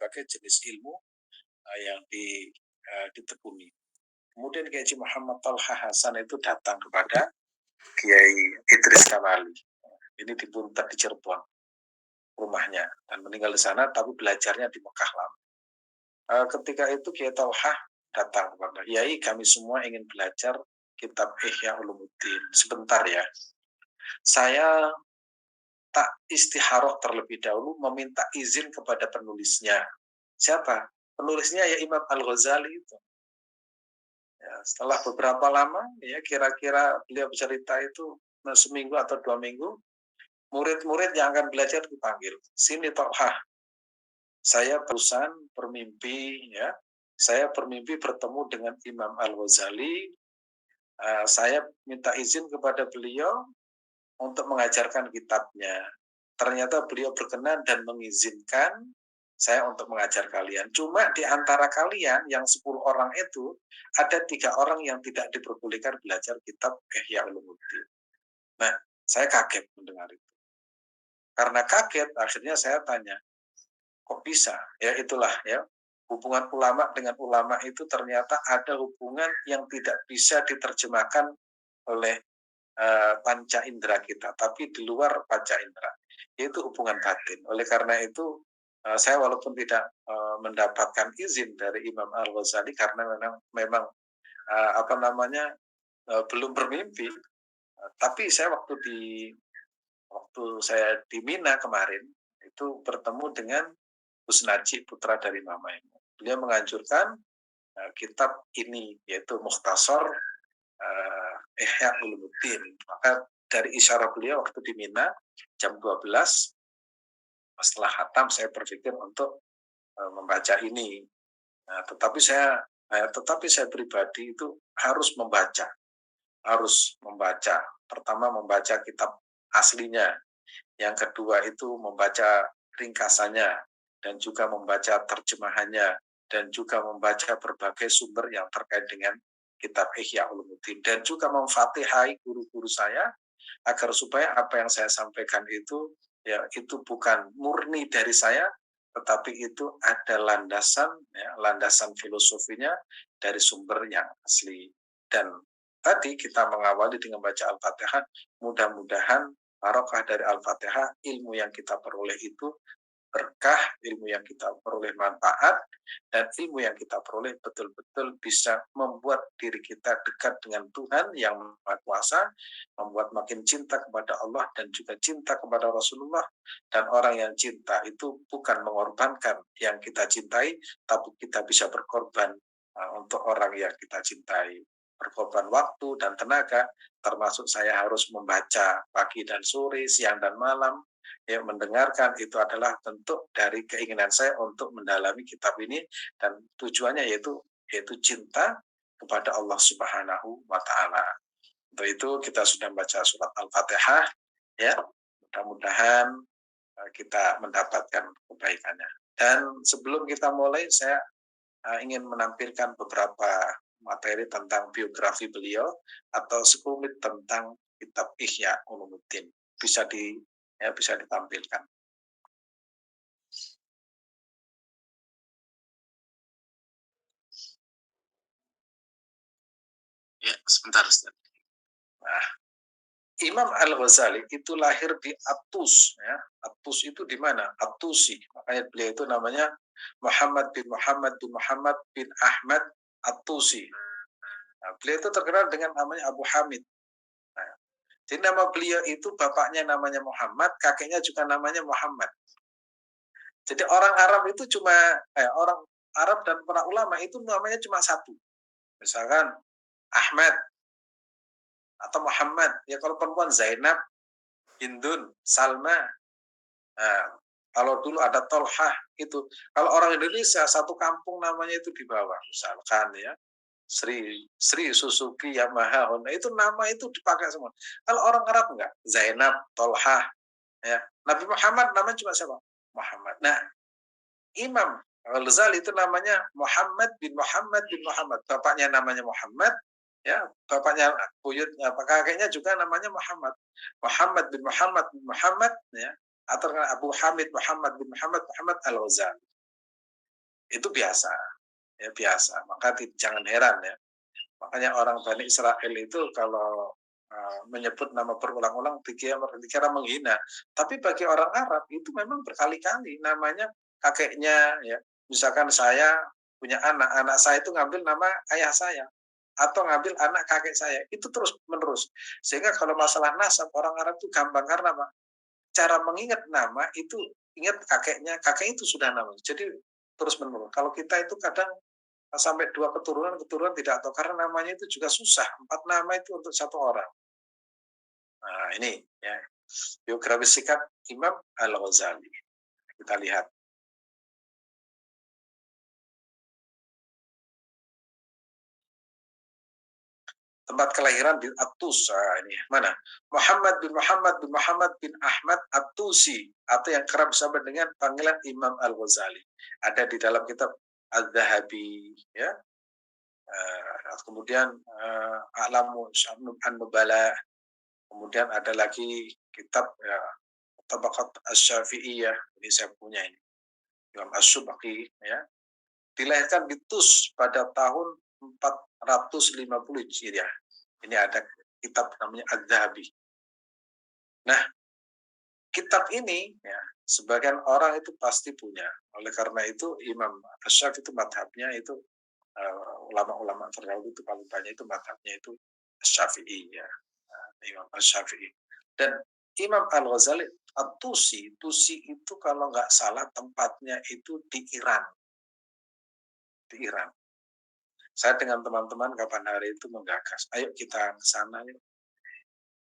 berbagai jenis ilmu yang ditekuni. Kemudian Kiai Haji Muhammad Thalha Hasan itu datang kepada Kiai Idris Kamali. Ini di Puntat di Cirebon rumahnya, dan meninggal di sana, tapi belajarnya di Mekah lama. Ketika itu Kiai Thalha datang kepada Kiai, kami semua ingin belajar kitab Ihya Ulumuddin. Sebentar ya, saya tak istikharah terlebih dahulu meminta izin kepada penulisnya. Siapa? Penulisnya ya Imam Al-Ghazali itu. Ya, setelah beberapa lama, ya kira-kira beliau bercerita itu seminggu atau 2 minggu, murid-murid yang akan belajar dipanggil. Sini Thalha, saya barusan bermimpi, ya, saya bermimpi bertemu dengan Imam Al-Ghazali. Saya minta izin kepada beliau untuk mengajarkan kitabnya. Ternyata beliau berkenan dan mengizinkan saya untuk mengajar kalian. Cuma di antara kalian yang 10 orang itu, ada 3 orang yang tidak diperbolehkan belajar kitab Ihya Ulumuddin. Nah, saya kaget mendengar itu. Karena kaget, akhirnya saya tanya, kok bisa? Ya itulah ya, hubungan ulama dengan ulama itu ternyata ada hubungan yang tidak bisa diterjemahkan oleh panca indera kita, tapi di luar panca indera, yaitu hubungan batin. Oleh karena itu, saya walaupun tidak mendapatkan izin dari Imam Al-Ghazali karena memang belum bermimpi, tapi saya waktu saya di Mina kemarin itu bertemu dengan Gus Najib, putra dari Mama Emu. Beliau menganjurkan kitab ini, yaitu Mukhtasar Ihya Ulumuddin. Maka dari isyarah beliau waktu di Mina jam 12 setelah khatam, saya berpikir untuk membaca ini. Nah, tetapi saya pribadi itu harus membaca. Pertama membaca kitab aslinya, yang kedua itu membaca ringkasannya, dan juga membaca terjemahannya, dan juga membaca berbagai sumber yang terkait dengan kitab Ihya Ulumuddin, dan juga memfatihai guru-guru saya agar supaya apa yang saya sampaikan itu ya itu bukan murni dari saya, tetapi itu ada landasan filosofinya dari sumber yang asli. Dan tadi kita mengawali dengan baca Al-Fatihah, mudah-mudahan barokah dari Al-Fatihah, ilmu yang kita peroleh itu berkah, ilmu yang kita peroleh manfaat, dan ilmu yang kita peroleh betul-betul bisa membuat diri kita dekat dengan Tuhan yang Maha Kuasa, membuat makin cinta kepada Allah dan juga cinta kepada Rasulullah. Dan orang yang cinta itu bukan mengorbankan yang kita cintai, tapi kita bisa berkorban untuk orang yang kita cintai. Berkorban waktu dan tenaga, termasuk saya harus membaca pagi dan sore, siang dan malam, ya, mendengarkan, itu adalah bentuk dari keinginan saya untuk mendalami kitab ini, dan tujuannya yaitu cinta kepada Allah Subhanahu wa Ta'ala. Untuk itu kita sudah membaca surat Al-Fatihah, ya, mudah-mudahan kita mendapatkan kebaikannya. Dan sebelum kita mulai, saya ingin menampilkan beberapa materi tentang biografi beliau atau sekelumit tentang kitab Ihya Ulumuddin. Bisa ditampilkan. Ya, sebentar Ustaz. Nah, Imam Al-Ghazali itu lahir di Atus, ya. Atus itu di mana? Atusi. Makanya beliau itu namanya Muhammad bin Ahmad Atusi. Nah, beliau itu terkenal dengan namanya Abu Hamid. Nah, jadi nama beliau itu bapaknya namanya Muhammad, kakeknya juga namanya Muhammad. Jadi orang Arab itu orang Arab dan para ulama itu namanya cuma satu. Misalkan Ahmad atau Muhammad. Ya kalau perempuan Zainab, Hindun, Salma. Nah, kalau dulu ada Tolhah itu. Kalau orang Indonesia satu kampung namanya itu di bawah. Misalkan ya Sri Suzuki Yamaha Honda, itu nama itu dipakai semua. Kalau orang Arab enggak, Zainab, Tolhah, ya. Nabi Muhammad namanya cuma siapa? Muhammad. Nah, Imam Al-Ghazali itu namanya Muhammad bin Muhammad. Bapaknya namanya Muhammad, ya, bapaknya buyutnya, kakeknya juga namanya Muhammad. Muhammad bin Muhammad, ya, atau Abu Hamid Muhammad bin Muhammad Al-Ghazali. Itu biasa, ya biasa. Maka jangan heran ya. Makanya orang Bani Israel itu kalau menyebut nama berulang-ulang dikira menghina. Tapi bagi orang Arab itu memang berkali-kali namanya kakeknya ya. Misalkan saya punya anak saya itu ngambil nama ayah saya atau ngambil anak kakek saya, itu terus menerus. Sehingga kalau masalah nasab orang Arab itu gampang karena apa? Cara mengingat nama itu ingat kakeknya, kakek itu sudah nama. Jadi terus menerus. Kalau kita itu kadang sampai 2 keturunan tidak tahu karena namanya itu juga susah. 4 nama itu untuk satu orang. Nah, ini ya. Biografi singkat Imam Al-Ghazali. Kita lihat. Tempat kelahiran di At-Tus. Ini mana? Muhammad bin Ahmad At-Tusi atau yang kerap disebut dengan panggilan Imam Al-Ghazali. Ada di dalam kitab Al-Dhahabi ya. Kemudian A'lamu An-Nubala. Kemudian ada lagi kitab ya, Tabaqat Asy-Syafi'iyah. Ini saya punya ini. Imam Asy-Syubaki ya. Dilahirkan di Tus pada tahun 450 Hijriah. Ini ada kitab namanya Adz-Dzahabi. Nah, kitab ini ya, sebagian orang itu pasti punya. Oleh karena itu Imam Asy-Syafi'i itu madhabnya itu ulama-ulama terdahulu itu paling banyak itu madhabnya itu Syafi'i ya. Imam Asy-Syafi'i. Dan Imam Al-Ghazali At-Tusi, Tusi itu kalau nggak salah tempatnya itu di Iran. Di Iran. Saya dengan teman-teman kapan hari itu menggagas, ayo kita ke sana yuk.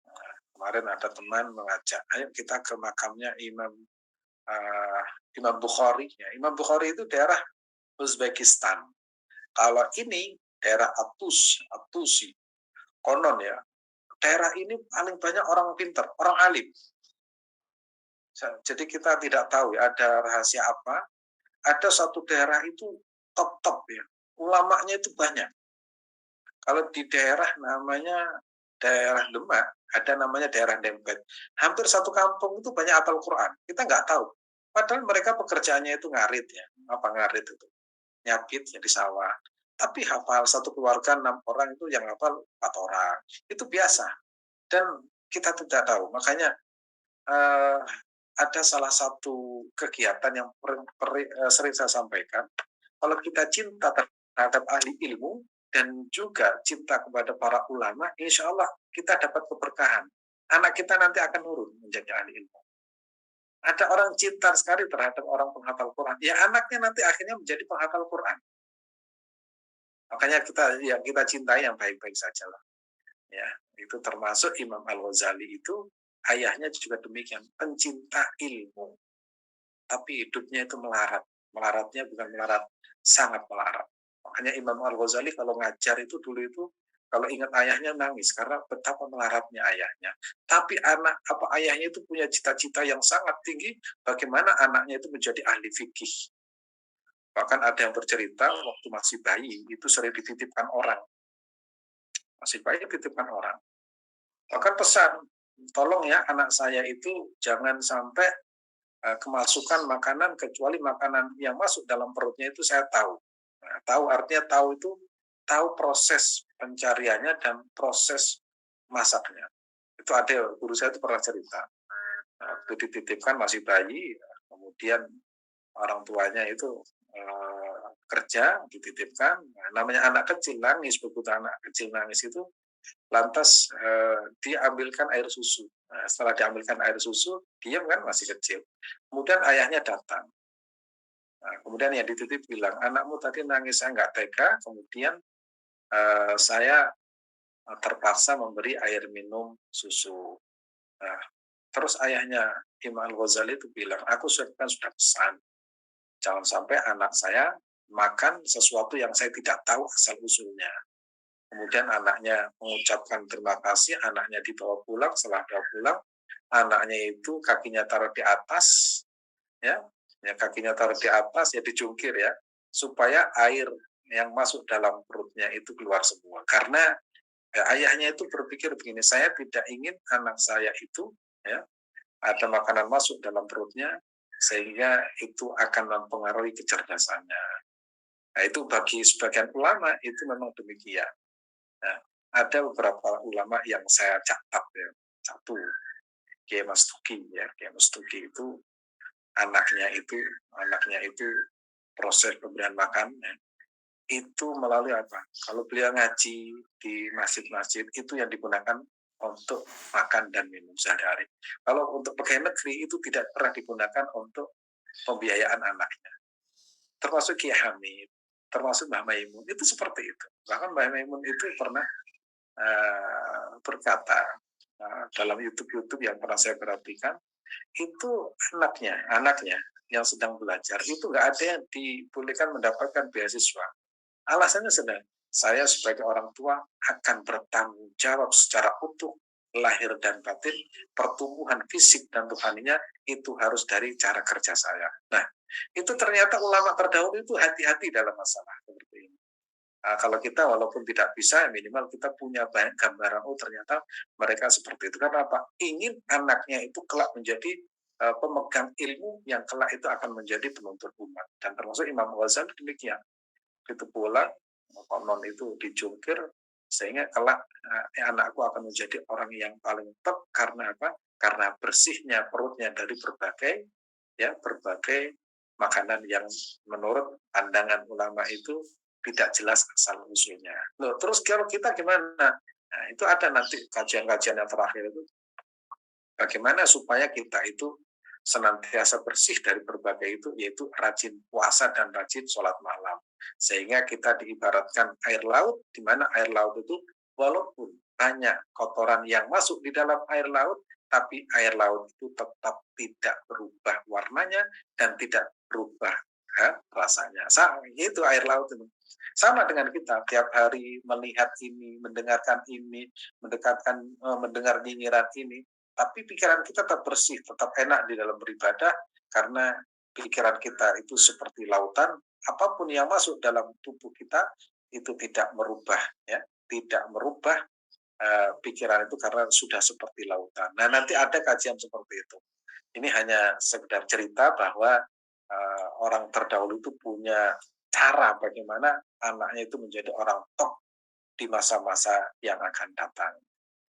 Nah, kemarin ada teman mengajak, ayo kita ke makamnya Imam Bukhari. Ya, Imam Bukhari itu daerah Uzbekistan. Kalau ini daerah At-Tusi. Konon ya, daerah ini paling banyak orang pintar, orang alim. Jadi kita tidak tahu ya, ada rahasia apa. Ada satu daerah itu top ya, ulamanya itu banyak. Kalau di daerah namanya daerah Demak, ada namanya daerah Dempet. Hampir satu kampung itu banyak hafal Quran. Kita nggak tahu. Padahal mereka pekerjaannya itu ngarit ya. Apa ngarit itu? Nyapit ya di sawah. Tapi hafal satu keluarga 6 orang itu yang hafal 4 orang. Itu biasa. Dan kita tidak tahu. Makanya ada salah satu kegiatan yang sering saya sampaikan. Kalau kita cinta terhadap ahli ilmu, dan juga cinta kepada para ulama, insya Allah kita dapat keberkahan. Anak kita nanti akan nurun menjadi ahli ilmu. Ada orang cinta sekali terhadap orang penghafal Quran, ya anaknya nanti akhirnya menjadi penghafal Quran. Makanya kita cintai yang baik-baik saja lah. Ya, itu termasuk Imam Al-Ghazali itu ayahnya juga demikian, pencinta ilmu. Tapi hidupnya itu melarat. Melaratnya bukan melarat, sangat melarat. Makanya Imam Al-Ghazali kalau ngajar itu dulu itu kalau ingat ayahnya nangis karena betapa melaratnya ayahnya. Tapi ayahnya itu punya cita-cita yang sangat tinggi bagaimana anaknya itu menjadi ahli fikih. Bahkan ada yang bercerita waktu masih bayi itu sering dititipkan orang. Masih bayi dititipkan orang. Bahkan pesan, tolong ya anak saya itu jangan sampai kemasukan makanan kecuali makanan yang masuk dalam perutnya itu saya tahu. Nah, tahu artinya tahu itu tahu proses pencariannya dan proses masaknya. Itu ada guru saya itu pernah cerita. Nah, itu dititipkan masih bayi, kemudian orang tuanya itu kerja dititipkan. Nah, namanya anak kecil nangis, begitu anak kecil nangis itu lantas diambilkan air susu. Nah, setelah diambilkan air susu, diam kan masih kecil. Kemudian ayahnya datang. Nah, kemudian yang dititip bilang, anakmu tadi nangis, saya nggak tega, kemudian saya terpaksa memberi air minum susu. Nah, terus ayahnya Imam Al-Ghazali itu bilang, aku sudah pesan, jangan sampai anak saya makan sesuatu yang saya tidak tahu asal-usulnya. Kemudian anaknya mengucapkan terima kasih, anaknya dibawa pulang, setelah dibawa pulang, anaknya itu kakinya taruh di atas, ya kakinya taruh di atas, ya dijungkir ya, supaya air yang masuk dalam perutnya itu keluar semua. Karena ayahnya itu berpikir begini, saya tidak ingin anak saya itu ya ada makanan masuk dalam perutnya sehingga itu akan mempengaruhi kecerdasannya. Nah, itu bagi sebagian ulama itu memang demikian. Nah, ada beberapa ulama yang saya catat ya. Satu, Kiai Mas Tuki ya. Kiai Mas Tuki itu anaknya itu proses pemberian makan ya, itu melalui apa? Kalau beliau ngaji di masjid-masjid itu yang digunakan untuk makan dan minum sehari-hari. Kalau untuk pegawai negeri itu tidak pernah digunakan untuk pembiayaan anaknya. Termasuk Kiai Hamid, termasuk Mbah Maimun itu seperti itu. Bahkan Mbah Maimun itu pernah berkata dalam YouTube yang pernah saya perhatikan, itu anaknya yang sedang belajar itu nggak ada yang dibolehkan mendapatkan beasiswa. Alasannya sedang, saya sebagai orang tua akan bertanggung jawab secara utuh lahir dan batin, pertumbuhan fisik dan rohaninya itu harus dari cara kerja saya. Nah, itu ternyata ulama terdahulu itu hati-hati dalam masalah seperti ini. Nah, kalau kita walaupun tidak bisa, minimal kita punya banyak gambaran, oh ternyata mereka seperti itu. Karena apa? Ingin anaknya itu kelak menjadi pemegang ilmu yang kelak itu akan menjadi penuntut umat. Dan termasuk Imam Ghazali demikian. Itu pula konon itu dijungkir sehingga kelak anakku akan menjadi orang yang paling top karena apa? Karena bersihnya perutnya dari berbagai makanan yang menurut pandangan ulama itu tidak jelas asal usulnya. Loh, terus kalau kita gimana? Nah, itu ada nanti kajian-kajian yang terakhir itu bagaimana supaya kita itu senantiasa bersih dari berbagai itu, yaitu rajin puasa dan rajin sholat malam. Sehingga kita diibaratkan air laut, di mana air laut itu walaupun banyak kotoran yang masuk di dalam air laut, tapi air laut itu tetap tidak berubah warnanya dan tidak berubah rasanya. Itu air laut itu. Sama dengan kita, tiap hari melihat ini, mendengarkan ini, mendengar nyinyiran ini, tapi pikiran kita tetap bersih, tetap enak di dalam beribadah, karena pikiran kita itu seperti lautan, apapun yang masuk dalam tubuh kita itu tidak merubah, ya, tidak merubah pikiran itu karena sudah seperti lautan. Nah, nanti ada kajian seperti itu. Ini hanya sekedar cerita bahwa orang terdahulu itu punya cara bagaimana anaknya itu menjadi orang top di masa-masa yang akan datang.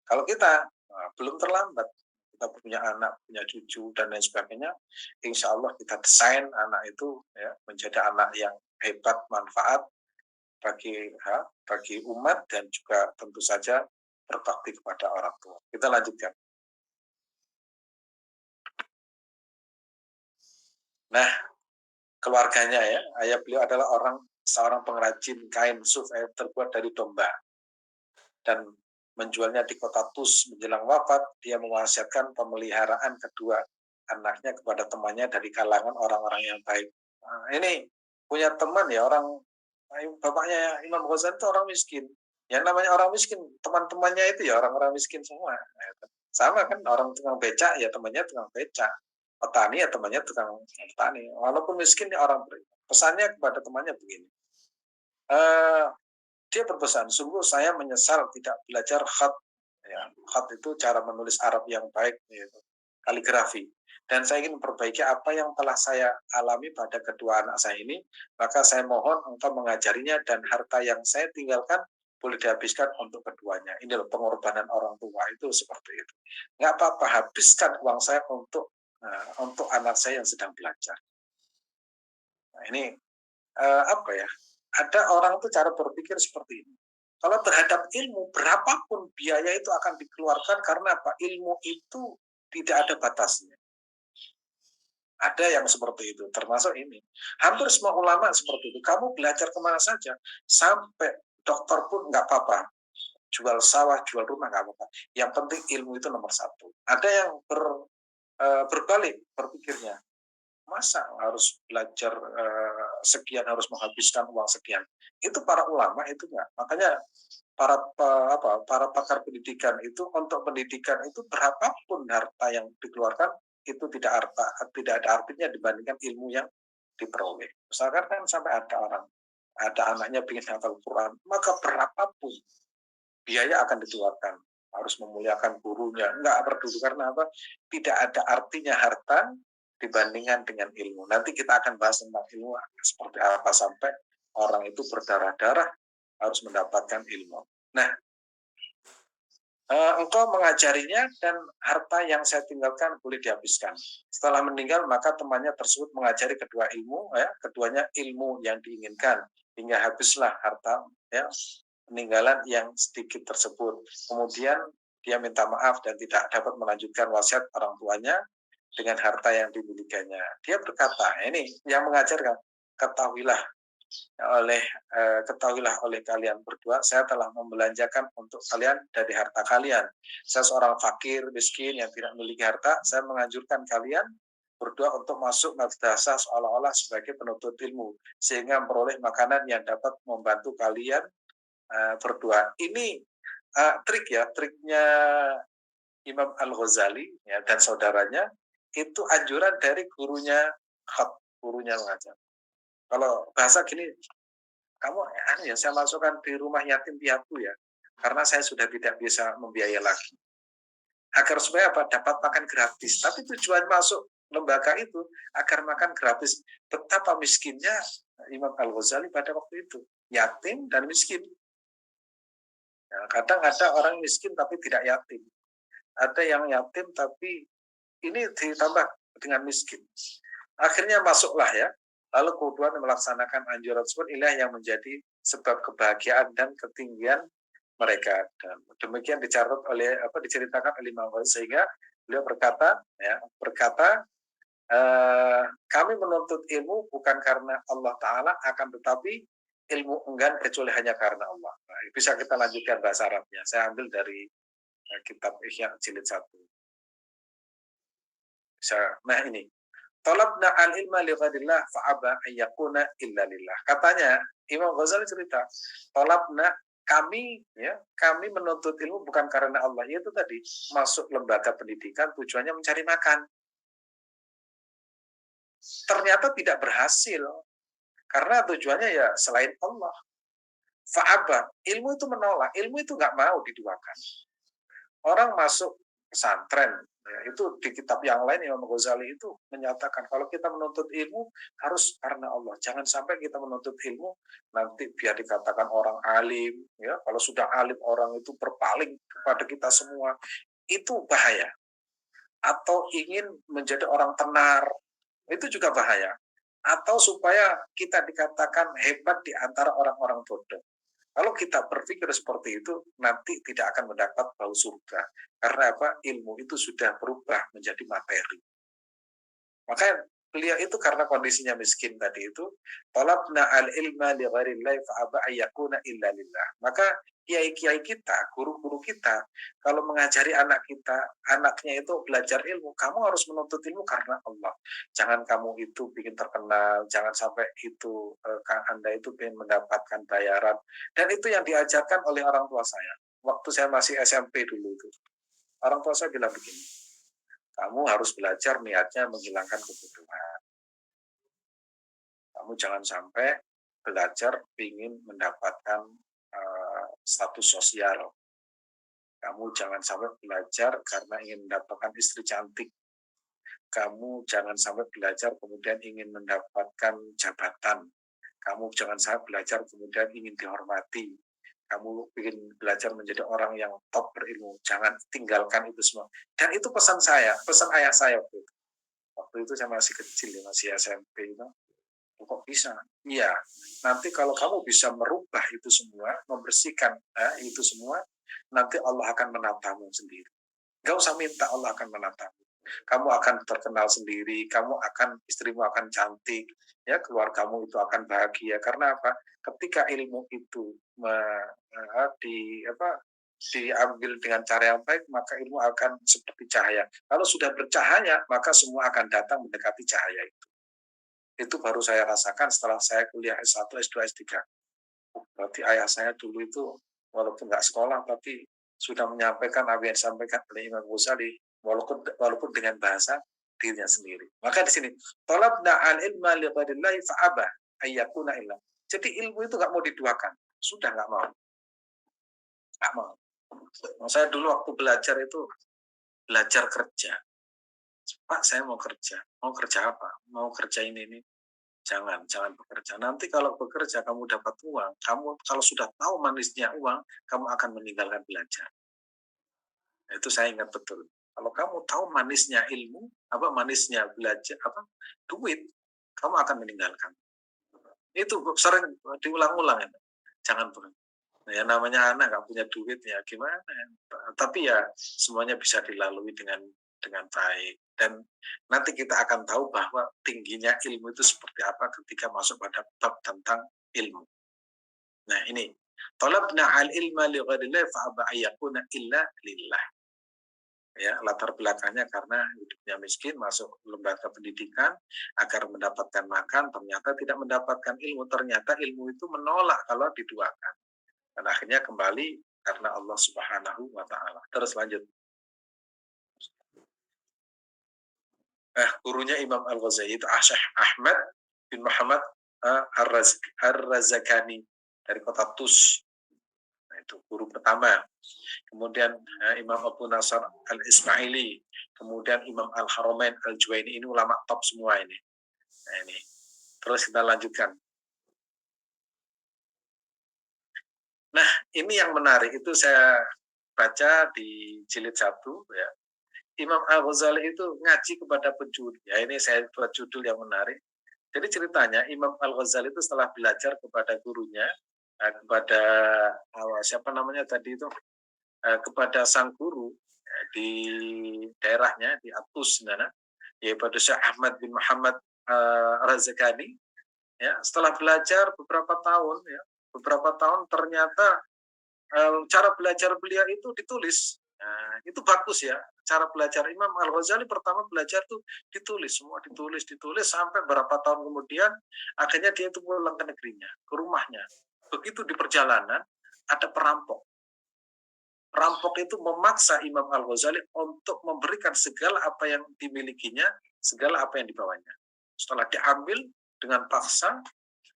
Kalau kita belum terlambat, kita punya anak, punya cucu dan lain sebagainya, insya Allah kita desain anak itu ya, menjadi anak yang hebat, manfaat bagi umat dan juga tentu saja berbakti kepada orang tua. Kita lanjutkan. Nah, keluarganya ya, ayah beliau adalah seorang pengrajin kain suf terbuat dari domba dan menjualnya di kota Tus. Menjelang wafat, dia mewasiatkan pemeliharaan kedua anaknya kepada temannya dari kalangan orang-orang yang baik. Nah, ini punya teman ya, bapaknya Imam Ghazali itu orang miskin. Yang namanya orang miskin, teman-temannya itu ya orang-orang miskin semua. Sama kan, orang tukang becak ya temannya tukang becak. Petani ya temannya tukang petani. Walaupun miskin ya orang beriman. Pesannya kepada temannya begini. Dia berpesan, sungguh saya menyesal tidak belajar khat. Ya, khat itu cara menulis Arab yang baik, yaitu kaligrafi. Dan saya ingin memperbaiki apa yang telah saya alami pada kedua anak saya ini, maka saya mohon engkau mengajarinya dan harta yang saya tinggalkan boleh dihabiskan untuk keduanya. Ini loh pengorbanan orang tua itu seperti itu. Nggak apa-apa, habiskan uang saya untuk anak saya yang sedang belajar. Nah, ini apa ya? Ada orang itu cara berpikir seperti ini. Kalau terhadap ilmu, berapapun biaya itu akan dikeluarkan karena apa? Ilmu itu tidak ada batasnya. Ada yang seperti itu, termasuk ini. Hampir semua ulama seperti itu. Kamu belajar kemana saja, sampai dokter pun nggak apa-apa. Jual sawah, jual rumah nggak apa-apa. Yang penting ilmu itu nomor satu. Ada yang berbalik berpikirnya. Masa harus belajar sekian, harus menghabiskan uang sekian? Itu para ulama itu enggak. Makanya para pakar pendidikan itu untuk pendidikan itu berapapun harta yang dikeluarkan itu tidak ada artinya dibandingkan ilmu yang diperoleh. Misalkan kan sampai ada anaknya ingin hafal Quran, maka berapapun biaya akan dikeluarkan, harus memuliakan gurunya, enggak peduli karena apa? Tidak ada artinya harta dibandingkan dengan ilmu. Nanti kita akan bahas tentang ilmu seperti apa sampai orang itu berdarah-darah harus mendapatkan ilmu. Nah, engkau mengajarinya dan harta yang saya tinggalkan boleh dihabiskan. Setelah meninggal maka temannya tersebut mengajari kedua ilmu, ya, keduanya ilmu yang diinginkan hingga habislah harta ya peninggalan yang sedikit tersebut. Kemudian dia minta maaf dan tidak dapat melanjutkan wasiat orang tuanya dengan harta yang dimilikinya. Dia berkata, ini yang mengajarkan, ketahuilah ketahuilah oleh kalian berdua, saya telah membelanjakan untuk kalian dari harta kalian. Saya seorang fakir, miskin yang tidak memiliki harta, saya menganjurkan kalian berdua untuk masuk madrasah seolah-olah sebagai penuntut ilmu, sehingga memperoleh makanan yang dapat membantu kalian berdua. Ini trik ya, triknya Imam Al-Ghazali ya, dan saudaranya, itu anjuran dari gurunya gurunya mengajar. Kalau bahasa gini, kamu ya saya masukkan di rumah yatim piatu ya, karena saya sudah tidak bisa membiayai lagi. Agar supaya apa? Dapat makan gratis. Tapi tujuan masuk lembaga itu agar makan gratis. Betapa miskinnya Imam Al-Ghazali pada waktu itu, yatim dan miskin. Ya, kadang ada orang miskin tapi tidak yatim. Ada yang yatim tapi ini ditambah dengan miskin. Akhirnya masuklah ya. Lalu kemudian melaksanakan anjuran tersebut, inilah yang menjadi sebab kebahagiaan dan ketinggian mereka. Dan demikian diceritakan oleh Imam Ghazali, sehingga beliau berkata kami menuntut ilmu bukan karena Allah Ta'ala, akan tetapi ilmu enggan kecuali hanya karena Allah. Nah, bisa kita lanjutkan bahasa Arabnya. Saya ambil dari kitab Ihya jilid 1. Nah ini, talabna al-ilma li ghairillah fa'aba ayyakuna illa lillah. Katanya Imam Ghazali cerita, talabna kami menuntut ilmu bukan karena Allah. Itu tadi masuk lembaga pendidikan tujuannya mencari makan. Ternyata tidak berhasil karena tujuannya ya selain Allah. Fa'aba, ilmu itu menolak, ilmu itu nggak mau diduakan. Orang masuk pesantren, ya, itu di kitab yang lain Imam Ghazali itu menyatakan kalau kita menuntut ilmu harus karena Allah. Jangan sampai kita menuntut ilmu nanti biar dikatakan orang alim, ya kalau sudah alim orang itu berpaling kepada kita semua, itu bahaya. Atau ingin menjadi orang tenar, itu juga bahaya. Atau supaya kita dikatakan hebat di antara orang-orang bodoh. Kalau kita berpikir seperti itu, nanti tidak akan mendapat bau surga. Karena apa? Ilmu itu sudah berubah menjadi materi. Maka beliau itu karena kondisinya miskin tadi itu, talabna al-ilma li ghairillahi fa'aba ayyakuna illa lillah. Maka kiai-kiai kita, guru-guru kita, kalau mengajari anak kita, anaknya itu belajar ilmu, kamu harus menuntut ilmu karena Allah. Jangan kamu itu bikin terkenal, jangan sampai itu Anda itu ingin mendapatkan bayaran. Dan itu yang diajarkan oleh orang tua saya. Waktu saya masih SMP dulu itu. Orang tua saya bilang begini, kamu harus belajar niatnya menghilangkan kebodohan. Kamu jangan sampai belajar ingin mendapatkan status sosial. Kamu jangan sampai belajar karena ingin mendapatkan istri cantik. Kamu jangan sampai belajar kemudian ingin mendapatkan jabatan. Kamu jangan sampai belajar kemudian ingin dihormati. Kamu ingin belajar menjadi orang yang top berilmu. Jangan tinggalkan itu semua. Dan itu pesan ayah saya waktu itu. Waktu itu saya masih kecil, masih SMP. Kok bisa? Iya, nanti kalau kamu bisa merubah itu semua, membersihkan itu semua, nanti Allah akan menatamu sendiri. Gak usah minta, Allah akan menatamu. Kamu akan terkenal sendiri, istrimu akan cantik, ya keluargamu itu akan bahagia. Karena apa? Ketika ilmu itu diambil dengan cara yang baik, maka ilmu akan seperti cahaya. Kalau sudah bercahaya, maka semua akan datang mendekati cahaya itu. Itu baru saya rasakan setelah saya kuliah S1, S2, S3. Berarti ayah saya dulu itu walaupun nggak sekolah tapi sudah menyampaikan apa yang disampaikan oleh Imam Ghazali walaupun dengan bahasa dirinya sendiri. Maka di sini talabna al-ilma li ghairillah fa'aba ayyakuna illa. Jadi ilmu itu nggak mau diduakan. Sudah nggak mau. Nggak mau. Saya dulu waktu belajar itu belajar kerja. Pak, saya mau kerja. Mau kerja apa? Mau kerja ini. Jangan bekerja. Nanti kalau bekerja kamu dapat uang, kamu kalau sudah tahu manisnya uang, kamu akan meninggalkan belajar. Itu saya ingat betul. Kalau kamu tahu manisnya ilmu, manisnya belajar, duit, kamu akan meninggalkan. Itu sering diulang-ulang ya. Jangan bekerja. Ya namanya anak nggak punya duit ya gimana. Tapi ya semuanya bisa dilalui dengan baik. Dan nanti kita akan tahu bahwa tingginya ilmu itu seperti apa ketika masuk pada bab tentang ilmu. Nah ini, talabna al-ilma li ghairillah fa'aba ayyakuna illa lillah. Ya, latar belakangnya karena hidupnya miskin, masuk lembaga pendidikan agar mendapatkan makan, ternyata tidak mendapatkan ilmu. Ternyata ilmu itu menolak kalau diduakan. Dan akhirnya kembali karena Allah Subhanahu wa taala. Terus lanjut. Gurunya Imam Al-Ghazali itu Syekh Ahmad bin Muhammad Ar-Razakani dari kota Tus. Nah, itu guru pertama. Kemudian Imam Abu Nasr Al-Ismaili, kemudian Imam Al-Haramain Al-Juwaini, ini ulama top semua ini. Nah, ini. Terus kita lanjutkan. Nah, ini yang menarik itu saya baca di jilid 1 ya. Imam Al-Ghazali itu ngaji kepada penjudi. Ya, ini saya buat judul yang menarik. Jadi ceritanya Imam Al-Ghazali itu setelah belajar kepada gurunya, kepada siapa namanya tadi itu, kepada sang guru di daerahnya di Atus sana, yaitu Syekh Ahmad bin Muhammad Razakani. Ya, setelah belajar beberapa tahun ternyata cara belajar beliau itu ditulis. Nah, itu bagus ya. Cara belajar Imam Al-Ghazali pertama belajar tuh ditulis, semua ditulis sampai berapa tahun kemudian akhirnya dia itu pulang ke negerinya, ke rumahnya. Begitu di perjalanan ada perampok. Perampok itu memaksa Imam Al-Ghazali untuk memberikan segala apa yang dimilikinya, segala apa yang dibawanya. Setelah diambil dengan paksa,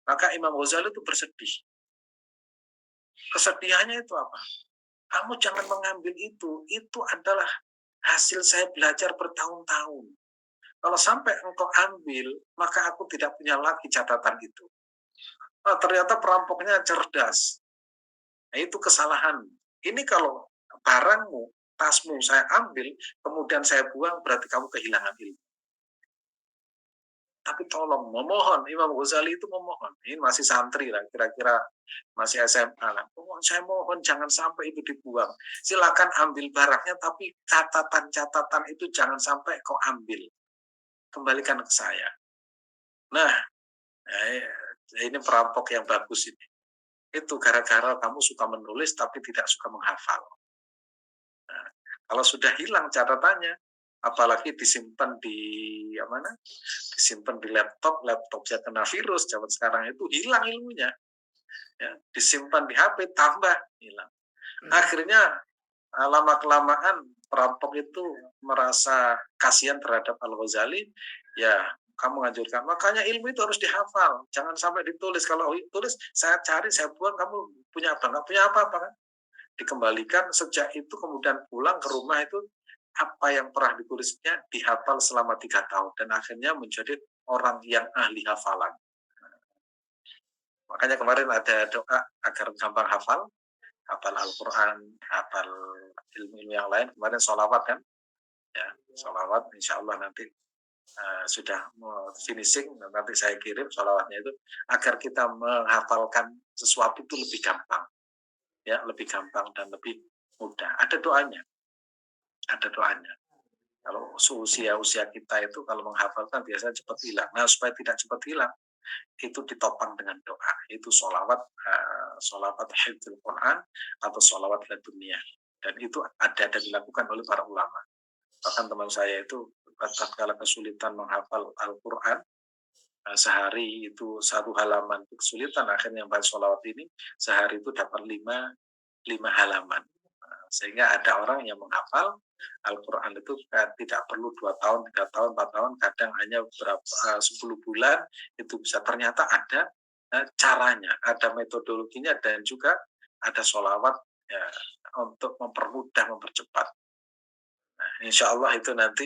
maka Imam Ghazali itu bersedih. Kesedihannya itu apa? Kamu jangan mengambil itu adalah hasil saya belajar bertahun-tahun. Kalau sampai engkau ambil, maka aku tidak punya lagi catatan itu. Nah, ternyata perampoknya cerdas. Nah, itu kesalahan. Ini kalau barangmu, tasmu saya ambil, kemudian saya buang, berarti kamu kehilangan ilmu. Tapi tolong, memohon, Imam Ghazali itu memohon. Ini masih santri lah, kira-kira masih SMA lah. Saya mohon jangan sampai itu dibuang. Silakan ambil barangnya, tapi catatan-catatan itu jangan sampai kau ambil. Kembalikan ke saya. Nah, ini perampok yang bagus ini. Itu gara-gara kamu suka menulis tapi tidak suka menghafal. Nah, kalau sudah hilang catatannya, apalagi disimpan di mana? Disimpan di laptopnya kena virus zaman sekarang itu hilang ilmunya. Ya, disimpan di HP tambah hilang. Akhirnya lama-kelamaan perampok itu merasa kasihan terhadap Al-Ghazali, ya kamu anjurkan. Makanya ilmu itu harus dihafal, jangan sampai ditulis. Kalau ditulis, saya cari, saya buang, kamu punya apa? Nggak punya apa-apa kan? Dikembalikan, sejak itu kemudian pulang ke rumah itu, apa yang pernah ditulisnya dihafal selama 3 tahun. Dan akhirnya menjadi orang yang ahli hafalan. Makanya kemarin ada doa agar gampang hafal Al-Quran, hafal ilmu-ilmu yang lain. Kemarin sholawat kan, ya sholawat. Insya Allah nanti sudah finishing, nanti saya kirim sholawatnya itu agar kita menghafalkan sesuatu itu lebih gampang, ya lebih gampang dan lebih mudah. Ada doanya. Kalau usia kita itu kalau menghafalkan biasanya cepat hilang. Nah supaya tidak cepat hilang, itu ditopang dengan doa, itu sholawat hifdzul Quran atau sholawat dunia, dan itu ada dan dilakukan oleh para ulama. Bahkan teman saya itu tatkala kesulitan menghafal Al-Quran, sehari itu 1 halaman kesulitan, akhirnya baca sholawat ini sehari itu dapat 5 halaman. Sehingga ada orang yang menghafal Al-Quran itu tidak perlu 2 tahun, 3 tahun, 4 tahun, kadang hanya 10 bulan itu bisa. Ternyata ada caranya, ada metodologinya, dan juga ada sholawat ya, untuk mempermudah, mempercepat. Nah, insya Allah itu nanti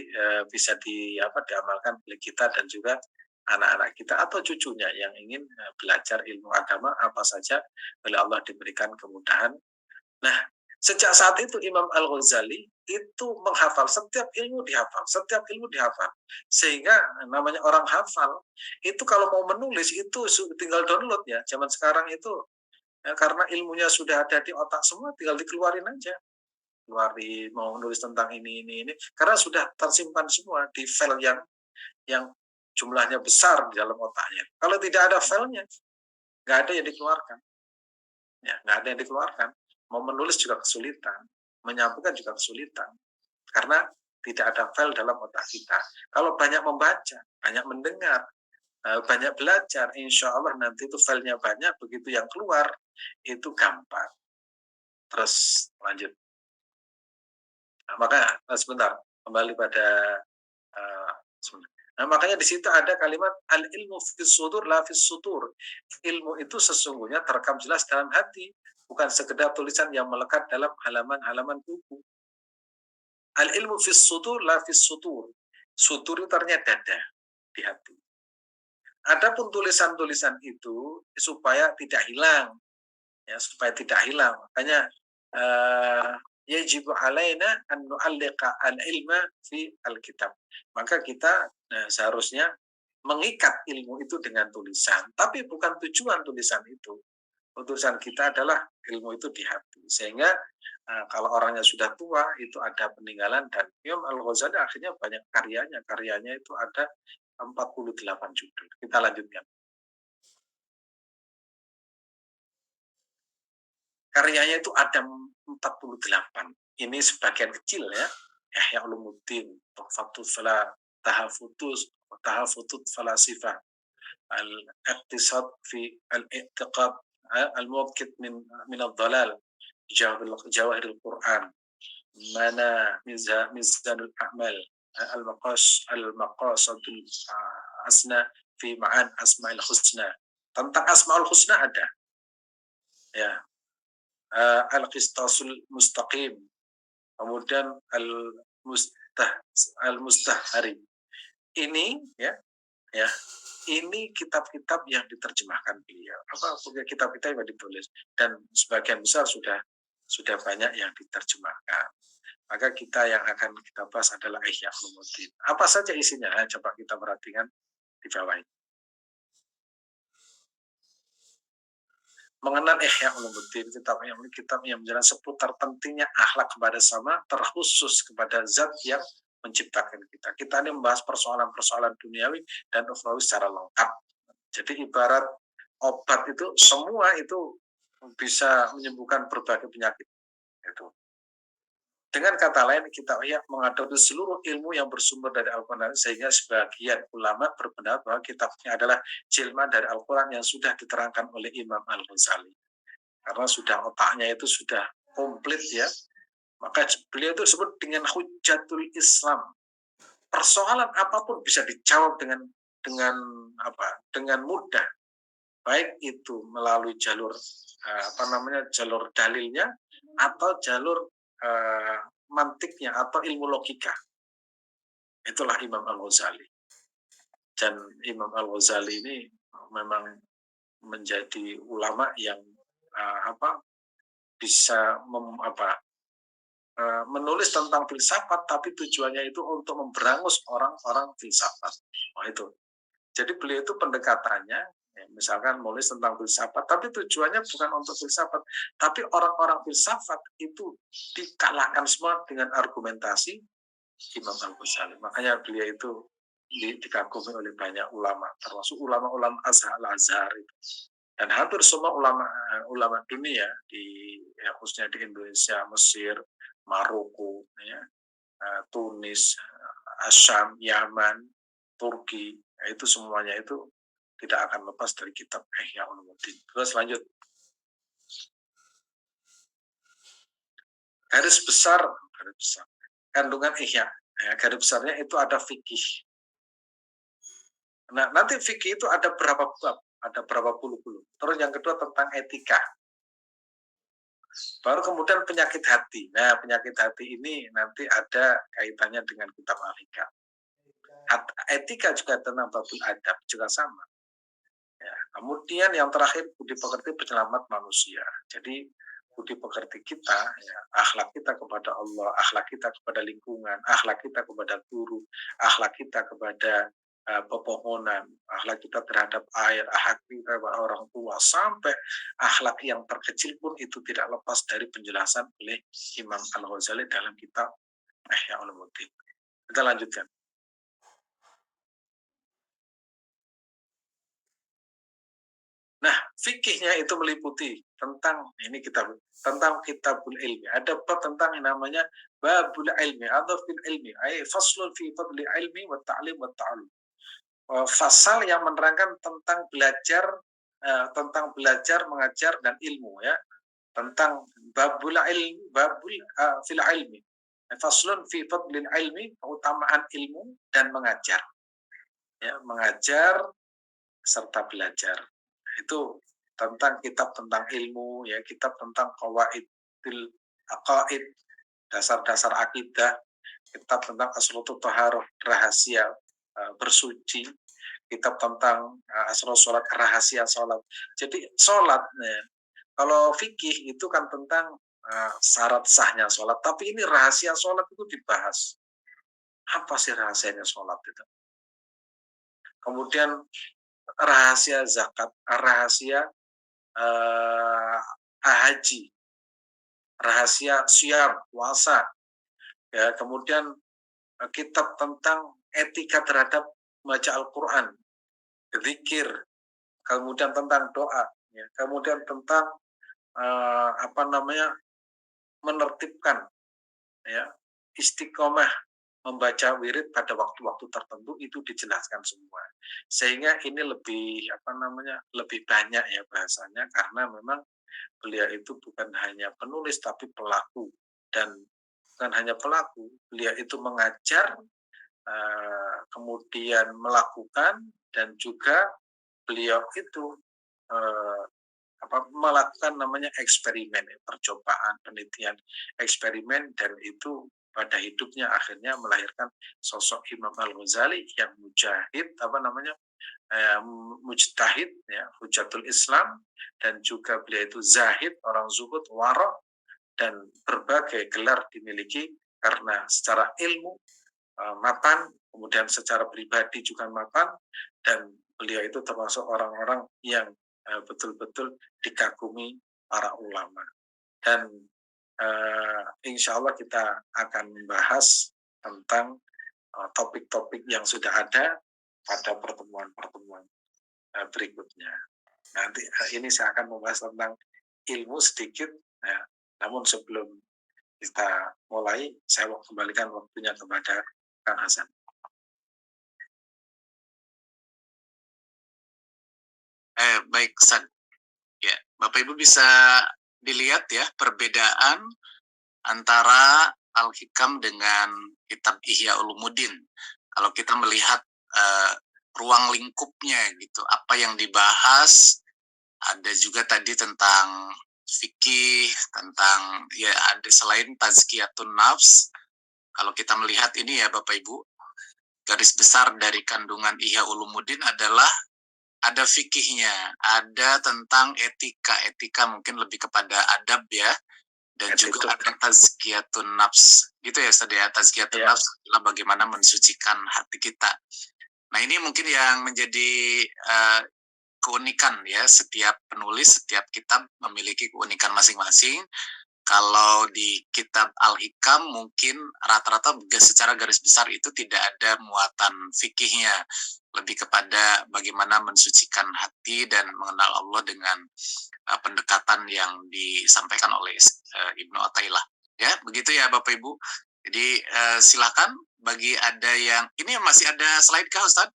bisa diamalkan oleh kita dan juga anak-anak kita atau cucunya yang ingin belajar ilmu agama apa saja oleh Allah diberikan kemudahan. Nah, sejak saat itu Imam Al-Ghazali itu menghafal, setiap ilmu dihafal, setiap ilmu dihafal. Sehingga namanya orang hafal, itu kalau mau menulis itu tinggal download ya. Zaman sekarang itu ya, karena ilmunya sudah ada di otak semua, tinggal dikeluarin aja. Keluarin, mau menulis tentang ini. Karena sudah tersimpan semua di file yang jumlahnya besar di dalam otaknya. Kalau tidak ada filenya, nggak ada yang dikeluarkan. Ya, nggak ada yang dikeluarkan. Mau menulis juga kesulitan, menyampaikan juga kesulitan, karena tidak ada file dalam otak kita. Kalau banyak membaca, banyak mendengar, banyak belajar, insya Allah nanti itu filenya banyak, begitu yang keluar, itu gampang. Terus lanjut. Nah, maka sebentar, kembali pada Nah, makanya di situ ada kalimat al-ilmu fis sudur la fis sutur. Ilmu itu sesungguhnya terekam jelas dalam hati, bukan sekedar tulisan yang melekat dalam halaman-halaman buku. Al-ilmu fis sudur la fis sutur. Sutur itu ternyata dada di hati. Adapun tulisan-tulisan itu supaya tidak hilang, ya supaya tidak hilang. Makanya yajibu alaina an nu'alliqa al-ilma fi al-kitab. Maka kita seharusnya mengikat ilmu itu dengan tulisan. Tapi bukan tujuan tulisan itu. Tulisan kita adalah ilmu itu di hati. Sehingga kalau orangnya sudah tua, itu ada peninggalan. Dan Imam Al-Ghazali akhirnya banyak karyanya. Karyanya itu ada 48 judul. Kita lanjutkan. Karyanya itu ada 48. Ini sebagian kecil ya. Ihya Ulumuddin, Tuhfatul Fala, Tahafutut Falasifah, Al-Iqtisad fi Al-I'tiqad, Al-Muwaqqit min Al-Dhalal, Jawahir Al-Quran, Mana Mizanul A'mal, Al-Maqasadul Asna fi Ma'an Asma'il Husna. Tentang Asma'ul Husna ada. Ya, Al-Qistasul Mustaqim, kemudian Al-Mustahari. Ini ya ini kitab-kitab yang diterjemahkan beliau. Kitab-kitab yang ditulis dan sebagian besar sudah banyak yang diterjemahkan. Maka kita yang akan kita bahas adalah Ihya Ulumuddin. Apa saja isinya? Coba kita perhatikan di bawah ini. Mengenal Ihya Ulumuddin, kitab yang menjelaskan seputar pentingnya akhlak kepada sama, terkhusus kepada zat yang menciptakan kita. Kita ini membahas persoalan-persoalan duniawi dan ukhrawi secara lengkap. Jadi ibarat obat itu semua itu bisa menyembuhkan berbagai penyakit. Itu. Dengan kata lain, kita mengadopsi seluruh ilmu yang bersumber dari Al-Quran, sehingga sebagian ulama berpendapat bahwa kitabnya adalah jilman dari Al-Quran yang sudah diterangkan oleh Imam Al-Ghazali. Karena sudah otaknya itu sudah komplit ya, maka beliau itu disebut dengan Hujjatul Islam. Persoalan apapun bisa dijawab dengan mudah, baik itu melalui jalur jalur dalilnya atau jalur mantiknya atau ilmu logika. Itulah Imam Al-Ghazali. Dan Imam Al-Ghazali ini memang menjadi ulama yang bisa menulis tentang filsafat, tapi tujuannya itu untuk memberangus orang-orang filsafat. Itu. Jadi beliau itu pendekatannya, misalkan menulis tentang filsafat, tapi tujuannya bukan untuk filsafat, tapi orang-orang filsafat itu dikalahkan semua dengan argumentasi Imam Al-Ghazali. Makanya beliau itu dikagumi oleh banyak ulama, termasuk ulama-ulama Al-Azhar itu. Dan hampir semua ulama dunia khususnya di Indonesia, Mesir, Maroko, Tunis, Asyam, Yaman, Turki, itu semuanya itu tidak akan lepas dari kitab Ihya Ulumuddin. Terus lanjut. Garis besar kandungan Ihya. Garis besarnya itu ada fikih. Nah, nanti fikih itu ada berapa bab? Ada berapa puluh-puluh. Terus yang kedua tentang etika. Baru kemudian penyakit hati. Nah, penyakit hati ini nanti ada kaitannya dengan kitab Al-Hikam. Etika juga tentang babul adab juga sama. Ya. Kemudian yang terakhir budi pekerti penyelamat manusia. Jadi budi pekerti kita, ya, akhlak kita kepada Allah, akhlak kita kepada lingkungan, akhlak kita kepada guru, akhlak kita kepada pepohonan, akhlak kita terhadap air, akhlak kita kepada orang tua, sampai akhlak yang terkecil pun itu tidak lepas dari penjelasan oleh Imam Al-Ghazali dalam kitab Ihya Ulumuddin. Kita lanjutkan. Nah, fikihnya itu meliputi tentang ini tentang kitabul ilmi. Ada bab tentang yang namanya babul ilmi atau fil ilmi, ay faslun fi fadli ilmi wa ta'lim wa ta'allum. Fasal yang menerangkan tentang belajar, mengajar dan ilmu, ya. Tentang babul ilmi, fil ilmi. Faslun fi fadli ilmi, keutamaan ilmu dan mengajar. Ya, mengajar serta belajar. Itu tentang kitab tentang ilmu, ya, kitab tentang qawaidil aqaid, dasar-dasar akidah, kitab tentang asrutut thaharah, rahasia bersuci, kitab tentang asrul salat, rahasia salat. Jadi salat, ya, kalau fikih itu kan tentang syarat sahnya salat, tapi ini rahasia salat itu dibahas. Apa sih rahasianya salat itu? Kemudian rahasia zakat, rahasia haji, rahasia siam, puasa, ya. Kemudian kitab tentang etika terhadap membaca Al-Quran, zikir, kemudian tentang doa, ya. Kemudian tentang menertibkan, ya, istiqomah membaca wirid pada waktu-waktu tertentu, itu dijelaskan semua. Sehingga ini lebih banyak, ya, bahasanya, karena memang beliau itu bukan hanya penulis tapi pelaku, dan bukan hanya pelaku, beliau itu mengajar, kemudian melakukan, dan juga beliau itu melakukan namanya eksperimen, percobaan, penelitian, eksperimen, dan itu pada hidupnya akhirnya melahirkan sosok Imam Al-Ghazali yang mujtahid, ya, hujatul Islam, dan juga beliau itu zahid, orang zuhud, wara, dan berbagai gelar dimiliki karena secara ilmu mapan, kemudian secara pribadi juga mapan, dan beliau itu termasuk orang-orang yang betul-betul dikagumi para ulama. Dan insya Allah kita akan membahas tentang topik-topik yang sudah ada pada pertemuan-pertemuan berikutnya. Nanti ini saya akan membahas tentang ilmu sedikit, ya. Namun sebelum kita mulai, saya kembalikan waktunya kepada Kang Hasan. Baik, San. Ya, Bapak Ibu bisa dilihat, ya, perbedaan antara Al-Hikam dengan kitab Ihya Ulumuddin. Kalau kita melihat ruang lingkupnya gitu, apa yang dibahas, ada juga tadi tentang fikih, tentang, ya, ada selain tazkiyatun nafs. Kalau kita melihat ini, ya Bapak Ibu, garis besar dari kandungan Ihya Ulumuddin adalah ada fikihnya, ada tentang etika mungkin lebih kepada adab, ya, dan juga ada tazkiyatun nafs, gitu ya, tazkiyatun nafs adalah bagaimana mensucikan hati kita. Nah, ini mungkin yang menjadi keunikan, ya, setiap penulis, setiap kitab memiliki keunikan masing-masing. Kalau di kitab Al-Hikam mungkin rata-rata secara garis besar itu tidak ada muatan fikihnya, lebih kepada bagaimana mensucikan hati dan mengenal Allah dengan pendekatan yang disampaikan oleh Ibnu Athaillah. Ya, begitu ya Bapak Ibu. Jadi silakan bagi ada yang ini masih ada slide kah Ustaz?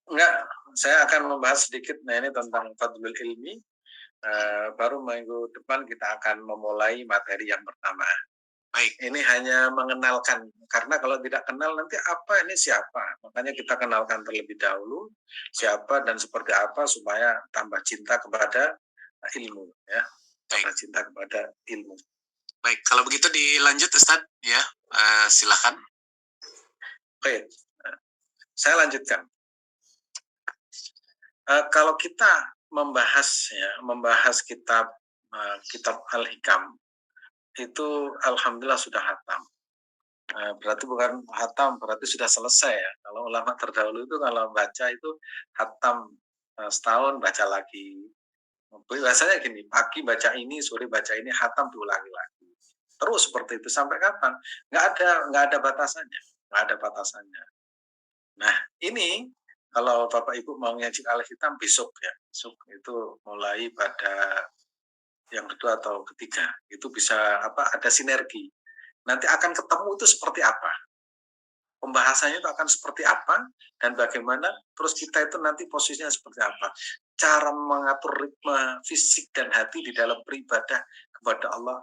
Enggak, saya akan membahas sedikit ini tentang Fadlul Ilmi. Baru minggu depan kita akan memulai materi yang pertama. Baik, ini hanya mengenalkan, karena kalau tidak kenal nanti apa ini siapa. Makanya kita kenalkan terlebih dahulu siapa dan seperti apa supaya tambah cinta kepada ilmu, ya. Tambah cinta kepada ilmu. Baik, kalau begitu dilanjut Ustaz, ya. Silakan. Oke, saya lanjutkan. Kalau kita membahas kitab Al-Hikam itu alhamdulillah sudah hatam. Berarti bukan hatam, berarti sudah selesai ya. Kalau ulama terdahulu itu kalau baca itu hatam, setahun baca lagi. Biasanya gini, pagi baca ini, sore baca ini, hatam diulangi lagi. Terus seperti itu sampai kapan? Nggak ada batasannya, nggak ada batasannya. Nah, ini kalau Bapak Ibu mau ngaji Al-Hitam besok ya, besok itu mulai pada yang kedua atau ketiga, itu bisa ada sinergi. Nanti akan ketemu itu seperti apa, pembahasannya itu akan seperti apa, dan bagaimana terus kita itu nanti posisinya seperti apa, cara mengatur ritme fisik dan hati di dalam beribadah kepada Allah,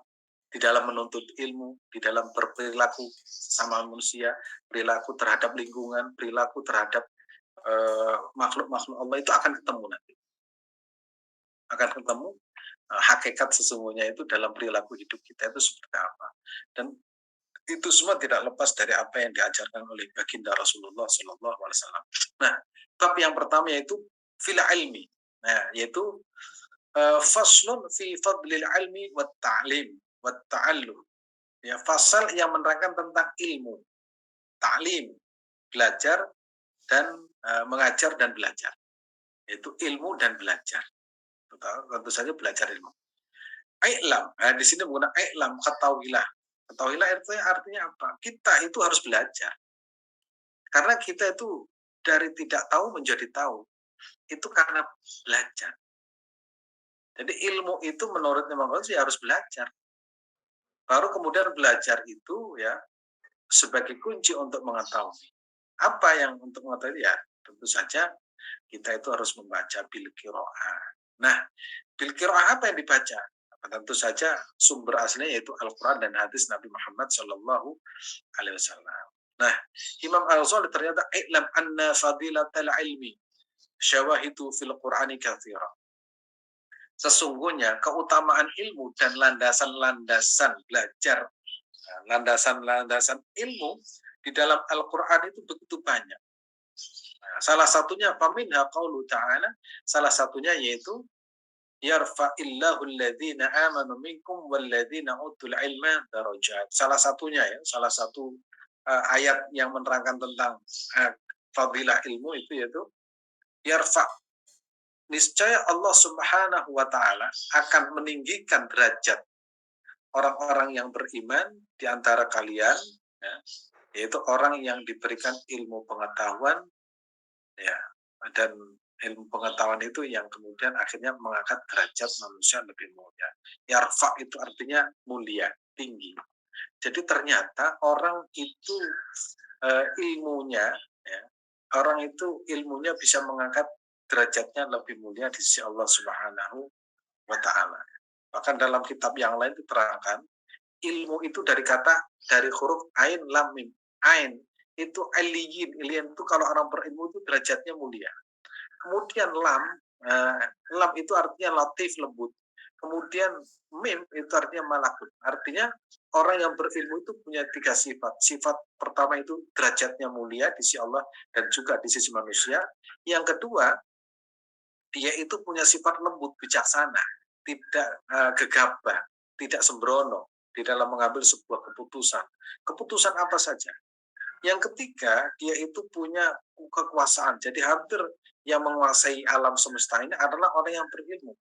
di dalam menuntut ilmu, di dalam berperilaku sama manusia, perilaku terhadap lingkungan, perilaku terhadap makhluk-makhluk Allah, itu akan ketemu nanti. Akan ketemu hakikat sesungguhnya itu dalam perilaku hidup kita itu seperti apa. Dan itu semua tidak lepas dari apa yang diajarkan oleh baginda Rasulullah Shallallahu Alaihi Wasallam. Nah, bab yang pertama yaitu fil ilmi, nah, yaitu faslun fi fadlil ilmi wat ta'lim wat ta'allum. Ya, fasal yang menerangkan tentang ilmu, ta'lim, belajar dan mengajar dan belajar. Yaitu ilmu dan belajar. Tentu saja belajar ilmu. I'lam, nah, di sini menggunakan i'lam, ketahuilah. Ketahuilah artinya apa? Kita itu harus belajar. Karena kita itu dari tidak tahu menjadi tahu. Itu karena belajar. Jadi ilmu itu menurut Imam Ghazali harus belajar. Baru kemudian belajar itu ya sebagai kunci untuk mengetahui. Apa yang untuk mengetahui ya? Tentu saja kita itu harus membaca bil qiraah. Nah, bil qiraah apa yang dibaca? Tentu saja sumber aslinya yaitu Al-Quran dan hadis Nabi Muhammad Shallallahu Alaihi Wasallam. Nah, Imam Al-Ghazali ternyata i'lam anna fadilatal ilmi syawahidu fil Qur'ani katsira. Sesungguhnya keutamaan ilmu dan landasan-landasan belajar, landasan-landasan ilmu di dalam Al-Quran itu begitu banyak. Nah, salah satunya faminha qaulu ta'ala, salah satunya yaitu yarfa'illahu alladhina amanu minkum walladhina utul ilma darajat. Salah satunya ya, salah satu ayat yang menerangkan tentang fadilah ilmu itu yaitu yarfa', niscaya Allah Subhanahu wa taala akan meninggikan derajat orang-orang yang beriman di antara kalian, ya, yaitu orang yang diberikan ilmu pengetahuan, ya, dan ilmu pengetahuan itu yang kemudian akhirnya mengangkat derajat manusia lebih mulia. Yarfa itu artinya mulia, tinggi. Jadi ternyata orang itu ilmunya, ya, orang itu ilmunya bisa mengangkat derajatnya lebih mulia di sisi Allah Subhanahu wa taala. Bahkan dalam kitab yang lain diterangkan, ilmu itu dari huruf ain lam mim. Ain itu aliyin, iliyin itu kalau orang berilmu itu derajatnya mulia. Kemudian lam itu artinya latif, lembut. Kemudian mim itu artinya malakut. Artinya orang yang berilmu itu punya 3 sifat. Sifat pertama itu derajatnya mulia di sisi Allah dan juga di sisi manusia. Yang kedua, dia itu punya sifat lembut, bijaksana, tidak gegabah, tidak sembrono di dalam mengambil sebuah keputusan. Keputusan apa saja. Yang ketiga, dia itu punya kekuasaan. Jadi hampir yang menguasai alam semesta ini adalah orang yang berilmu.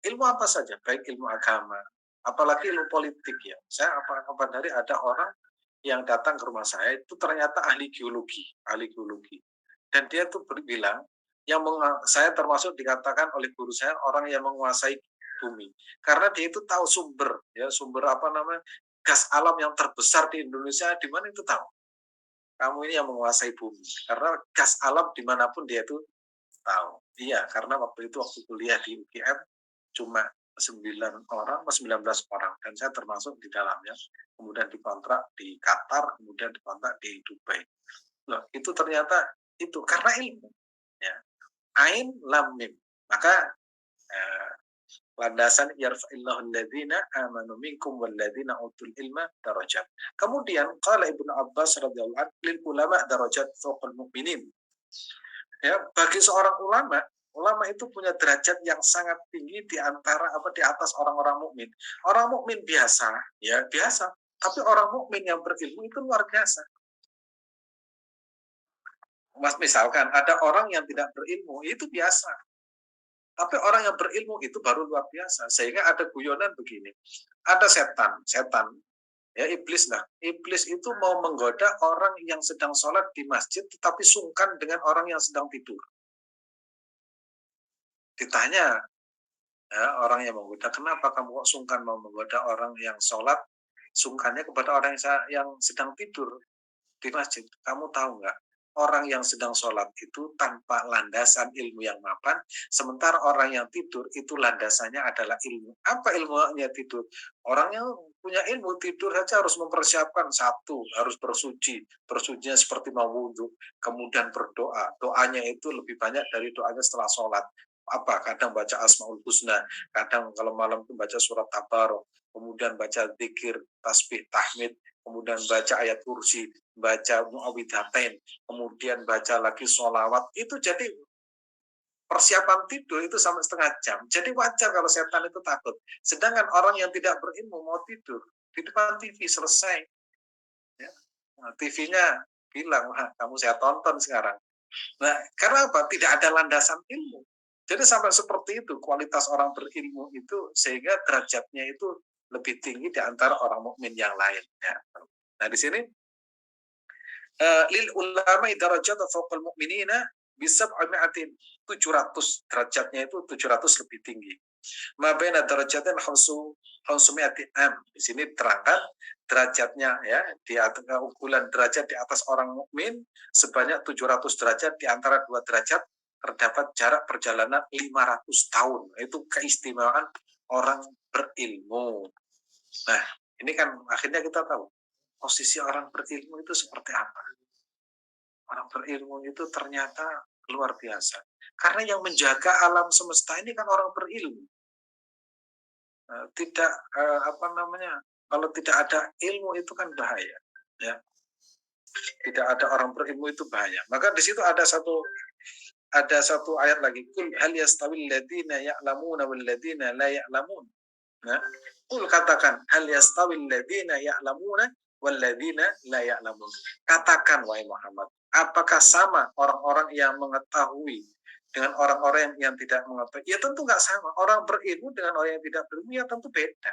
Ilmu apa saja, baik ilmu agama, apalagi ilmu politik ya. Saya kapan hari ada orang yang datang ke rumah saya itu ternyata ahli geologi. Dan dia tuh bilang, saya termasuk dikatakan oleh guru saya orang yang menguasai bumi. Karena dia itu tahu sumber gas alam yang terbesar di Indonesia di mana itu tahu. Kamu ini yang menguasai bumi. Karena gas alam dimanapun dia itu tahu. Iya, karena waktu kuliah di UGM cuma 9 orang atau 19 orang dan saya termasuk di dalamnya. Kemudian dikontrak di Qatar, kemudian dikontrak di Dubai. Loh, itu ternyata itu karena ilmu. Ya. Ain lam mim. Maka Landasan yarfa'illahu alladziina aamanu minkum walladzina utul ilma darajat. Kemudian qala Ibnu Abbas radhiyallahu anhu lil ulama darajat fawqal mu'minin. Ya, bagi seorang ulama, ulama itu punya derajat yang sangat tinggi di antara di atas orang-orang mukmin. Orang mukmin biasa, ya biasa, tapi orang mukmin yang berilmu itu luar biasa. Misalkan ada orang yang tidak berilmu, itu biasa. Tapi orang yang berilmu itu baru luar biasa. Sehingga ada guyonan begini. Ada setan, ya iblis lah. Iblis itu mau menggoda orang yang sedang sholat di masjid, tetapi sungkan dengan orang yang sedang tidur. Ditanya, ya, orang yang menggoda, kenapa kamu kok sungkan mau menggoda orang yang sholat, sungkannya kepada orang yang sedang tidur di masjid? Kamu tahu nggak? Orang yang sedang sholat itu tanpa landasan ilmu yang mapan, sementara orang yang tidur itu landasannya adalah ilmu. Apa ilmunya tidur? Orang yang punya ilmu tidur saja harus mempersiapkan satu, harus bersuci, bersucinya seperti mau wudhu, kemudian berdoa. Doanya itu lebih banyak dari doanya setelah sholat. Kadang baca Asmaul Husna, kadang kalau malam itu baca surat Tabarok, kemudian baca zikir, tasbih, tahmid, kemudian baca ayat kursi, baca muawwidhatain, kemudian baca lagi sholawat. Itu jadi persiapan tidur itu sampai setengah jam. Jadi wajar kalau setan itu takut. Sedangkan orang yang tidak berilmu mau tidur di depan TV selesai. Ya. Nah, TV-nya bilang, wah kamu saya tonton sekarang. Nah, karena apa? Tidak ada landasan ilmu. Jadi sampai seperti itu kualitas orang berilmu itu, sehingga derajatnya itu lebih tinggi di antara orang mukmin yang lain. Ya. Nah, di sini lil ulama darajat fawqal mu'minina bisab'atin 700 derajatnya itu 700 lebih tinggi. Ma baina darajatin khamsumi'ati am. Di sini terangkan derajatnya ya di atas ukuran derajat di atas orang mukmin sebanyak 700 derajat, di antara dua derajat terdapat jarak perjalanan 500 tahun. Itu keistimewaan orang berilmu. Nah, ini kan akhirnya kita tahu posisi orang berilmu itu seperti apa. Orang berilmu itu ternyata luar biasa. Karena yang menjaga alam semesta ini kan orang berilmu. Tidak kalau tidak ada ilmu itu kan bahaya. Ya. Tidak ada orang berilmu itu bahaya. Maka di situ ada satu ayat lagi. Kul hal yastawil ladina ya'lamuna wal ladina la ya'lamun. Nah, katakan hal yastawil ladina ya'lamuna walladzina la ya'lamun. Katakan wahai Muhammad, apakah sama orang-orang yang mengetahui dengan orang-orang yang tidak mengetahui? Ya tentu nggak sama. Orang berilmu dengan orang yang tidak berilmu ya tentu beda.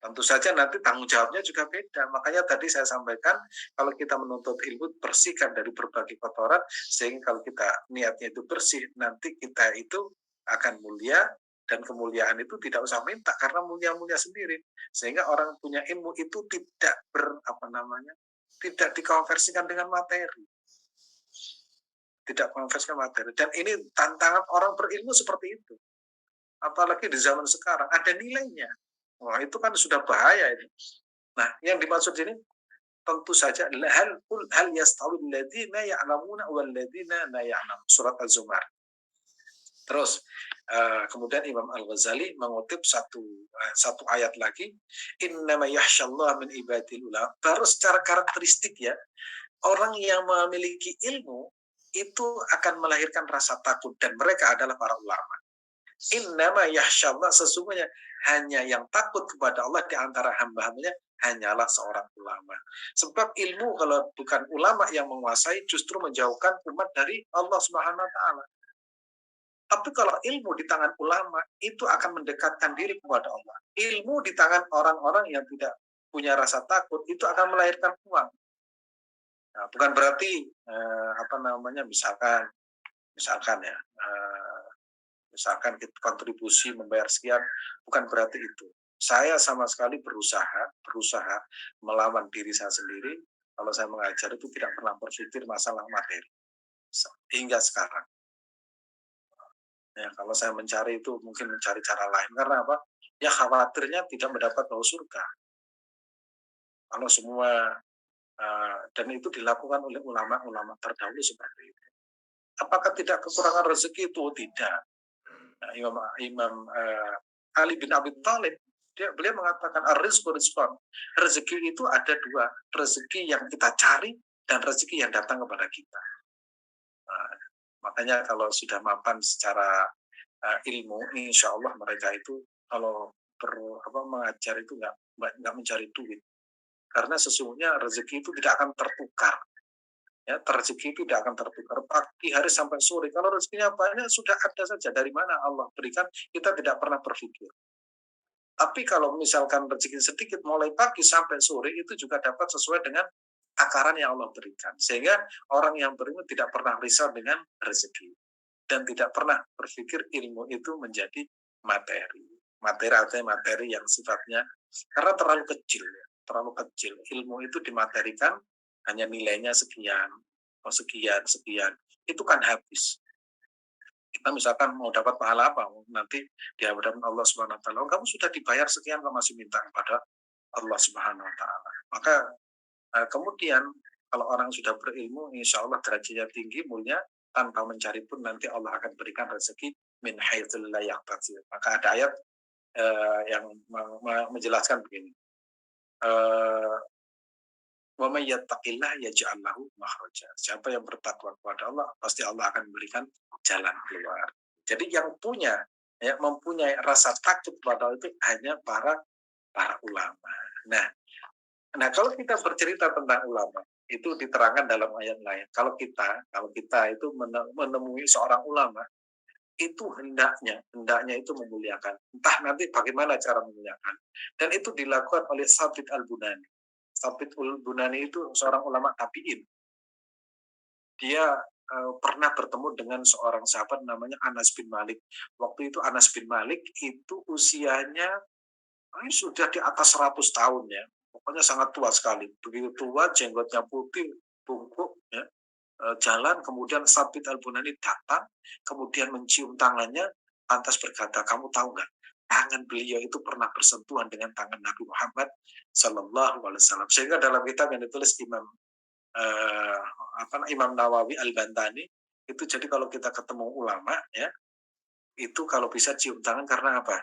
Tentu saja nanti tanggung jawabnya juga beda. Makanya tadi saya sampaikan, kalau kita menuntut ilmu, bersihkan dari berbagai kotoran, sehingga kalau kita niatnya itu bersih, nanti kita itu akan mulia, dan kemuliaan itu tidak usah minta karena mulia-mulia sendiri. Sehingga orang punya ilmu itu tidak tidak dikonversikan dengan materi. Tidak konversikan materi. Dan ini tantangan orang berilmu seperti itu. Apalagi di zaman sekarang ada nilainya. Wah, itu kan sudah bahaya ini. Nah, yang dimaksud ini tentu saja hal yastawil ladzina ya'lamuna wal ladzina la ya'lamun. Surat Az-Zumar. Terus kemudian Imam Al-Ghazali mengutip satu ayat lagi, innama yakhsyallaha min ibadil ulama. Baru secara karakteristik ya, orang yang memiliki ilmu itu akan melahirkan rasa takut, dan mereka adalah para ulama. Innama yakhsyallah, sesungguhnya hanya yang takut kepada Allah di antara hamba-hambanya hanyalah seorang ulama. Sebab ilmu kalau bukan ulama yang menguasai justru menjauhkan umat dari Allah Subhanahu wa taala. Tapi kalau ilmu di tangan ulama itu akan mendekatkan diri kepada Allah. Ilmu di tangan orang-orang yang tidak punya rasa takut itu akan melahirkan uang. Nah, bukan berarti misalkan kita kontribusi membayar sekian, bukan berarti itu. Saya sama sekali berusaha melawan diri saya sendiri. Kalau saya mengajar itu tidak pernah berpikir masalah materi hingga sekarang. Ya, kalau saya mencari itu mungkin mencari cara lain, karena apa? Ya khawatirnya tidak mendapat bau surga. Kalau semua dan itu dilakukan oleh ulama-ulama terdahulu seperti itu. Apakah tidak kekurangan rezeki itu? Tidak. Imam Ali bin Abi Thalib, beliau mengatakan ar-rizqu rizqan. Rezeki itu ada dua, rezeki yang kita cari dan rezeki yang datang kepada kita. Nah, makanya kalau sudah mapan secara ilmu, insya Allah mereka itu kalau mengajar itu nggak mencari duit, karena sesungguhnya rezeki itu tidak akan tertukar. Ya, rezeki itu tidak akan tertukar pagi hari sampai sore. Kalau rezekinya banyak sudah ada saja, dari mana Allah berikan kita tidak pernah berpikir. Tapi kalau misalkan rezeki sedikit mulai pagi sampai sore itu juga dapat sesuai dengan takaran yang Allah berikan. Sehingga orang yang berilmu tidak pernah risau dengan rezeki dan tidak pernah berpikir ilmu itu menjadi materi. Materi artinya materi yang sifatnya karena terlalu kecil, terlalu kecil. Ilmu itu dimaterikan hanya nilainya sekian, sekian, itu kan habis. Kita misalkan mau dapat pahala apa, nanti di hadapan Allah Subhanahu Wa Taala, kamu sudah dibayar sekian, kamu masih minta kepada Allah Subhanahu Wa Taala. Maka kemudian kalau orang sudah berilmu, insya Allah derajatnya tinggi, mulia, tanpa mencari pun nanti Allah akan berikan rezeki min haitsul la yahtasib. Maka ada ayat yang menjelaskan begini. Wa may yattaqillah yaj'al lahu makhraja. Siapa yang bertakwa kepada Allah, pasti Allah akan memberikan jalan keluar. Jadi yang mempunyai rasa takut kepada Allah itu hanya para ulama. Nah, kalau kita bercerita tentang ulama, itu diterangkan dalam ayat lain. Kalau kita itu menemui seorang ulama, itu hendaknya itu memuliakan. Entah nanti bagaimana cara memuliakan. Dan itu dilakukan oleh Sabit Al-Bunani. Sabit Al-Bunani itu seorang ulama tabi'in. Dia pernah bertemu dengan seorang sahabat namanya Anas bin Malik. Waktu itu Anas bin Malik itu usianya sudah di atas 100 tahun ya. Pokoknya sangat tua sekali. Begitu tua, jenggotnya putih, bungkuk ya. Jalan, kemudian Sabit Al-Bunani datang, kemudian mencium tangannya, lantas berkata, kamu tahu nggak, tangan beliau itu pernah bersentuhan dengan tangan Nabi Muhammad Sallallahu Alaihi Wasallam. Sehingga dalam kitab yang ditulis Imam Nawawi Al-Bantani, itu jadi kalau kita ketemu ulama ya, itu kalau bisa cium tangan karena apa?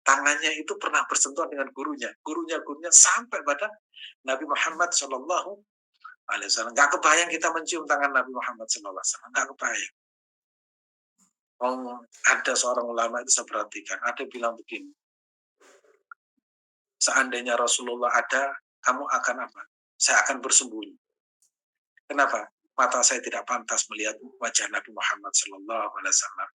Tangannya itu pernah bersentuhan dengan gurunya sampai pada Nabi Muhammad Sallallahu Alaihi Wasallam. Gak kebayang kita mencium tangan Nabi Muhammad Sallallahu Alaihi Wasallam. Gak kebayang. Ada seorang ulama itu saya perhatikan. Ada bilang begini. Seandainya Rasulullah ada, kamu akan apa? Saya akan bersembunyi. Kenapa? Mata saya tidak pantas melihat wajah Nabi Muhammad Sallallahu Alaihi Wasallam.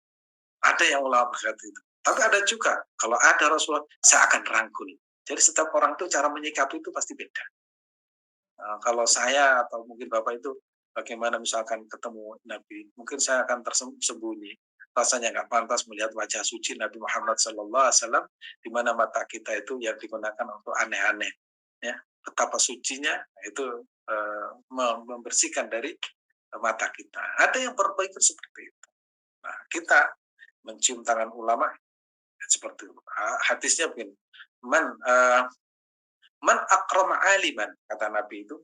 Ada yang ulama berkata itu. Tapi ada juga, kalau ada Rasulullah, saya akan rangkul. Jadi setiap orang itu cara menyikapi itu pasti beda. Kalau saya atau mungkin Bapak itu bagaimana misalkan ketemu Nabi, mungkin saya akan tersembunyi. Rasanya nggak pantas melihat wajah suci Nabi Muhammad Sallallahu Alaihi Wasallam, di mana mata kita itu yang digunakan untuk aneh-aneh. Ya, betapa sucinya itu membersihkan dari mata kita. Ada yang berpikir seperti itu. Nah, kita mencium tangan ulama seperti itu. Hadisnya begini, man akrama aliman, kata Nabi itu,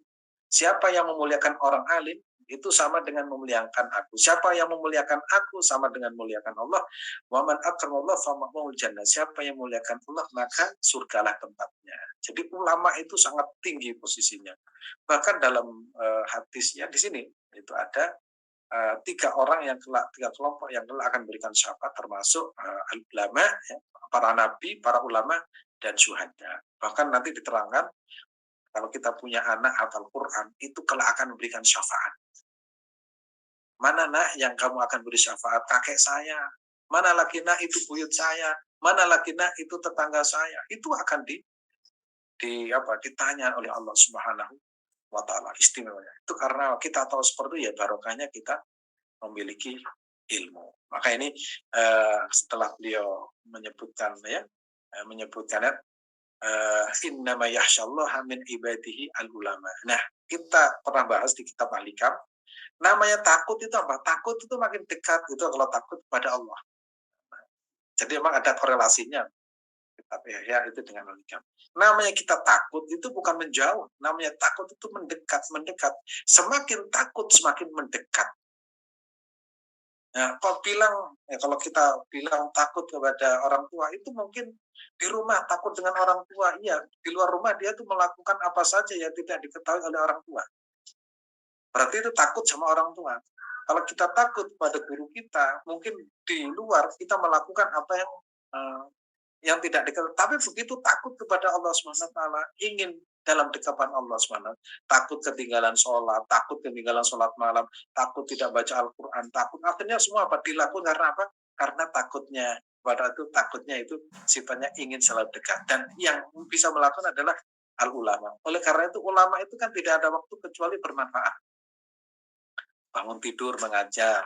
siapa yang memuliakan orang alim itu sama dengan memuliakan aku. Siapa yang memuliakan aku sama dengan memuliakan Allah. Wa man akramallah fama'ul jannah. Siapa yang memuliakan Allah maka surgalah tempatnya. Jadi ulama itu sangat tinggi posisinya. Bahkan dalam hadisnya di sini itu ada tiga kelompok yang kelak akan berikan syafaat, termasuk ulama, ya, para nabi, para ulama, dan syuhada. Bahkan nanti diterangkan kalau kita punya anak hafal Quran itu kelak akan memberikan syafaat. Mana nak yang kamu akan beri syafaat? Kakek saya. Mana lagi nak itu buyut saya? Mana lagi nak itu tetangga saya? Itu akan ditanya oleh Allah Subhanahu wa Ta'ala, istimewanya. Itu karena kita tahu seperti itu ya barokahnya kita memiliki ilmu. Maka ini setelah beliau menyebutkan innama yakhsyallaha min ibadihi al-ulama. Nah, kita pernah bahas di kitab Al-Hikam, namanya takut itu apa? Takut itu makin dekat itu kalau takut pada Allah. Jadi memang ada korelasinya kitab Ihya itu dengan Al-Hikam. Namanya kita takut itu bukan menjauh, namanya takut itu mendekat. Semakin takut semakin mendekat. Nah, kalau kita bilang takut kepada orang tua, itu mungkin di rumah takut dengan orang tua, iya. Di luar rumah dia tuh melakukan apa saja yang tidak diketahui oleh orang tua. Berarti itu takut sama orang tua. Kalau kita takut pada guru kita, mungkin di luar kita melakukan apa yang tidak diketahui. Tapi begitu takut kepada Allah Subhanahu wa taala, ingin dalam dekapan Allah Subhanahu wa taala, takut ketinggalan sholat, takut ketinggalan sholat malam, takut tidak baca Al-Qur'an, takut akhirnya semua apa dilakukan karena apa? Karena takutnya itu sifatnya ingin selalu dekat, dan yang bisa melakukan adalah al ulama. Oleh karena itu ulama itu kan tidak ada waktu kecuali bermanfaat. Bangun tidur mengajar.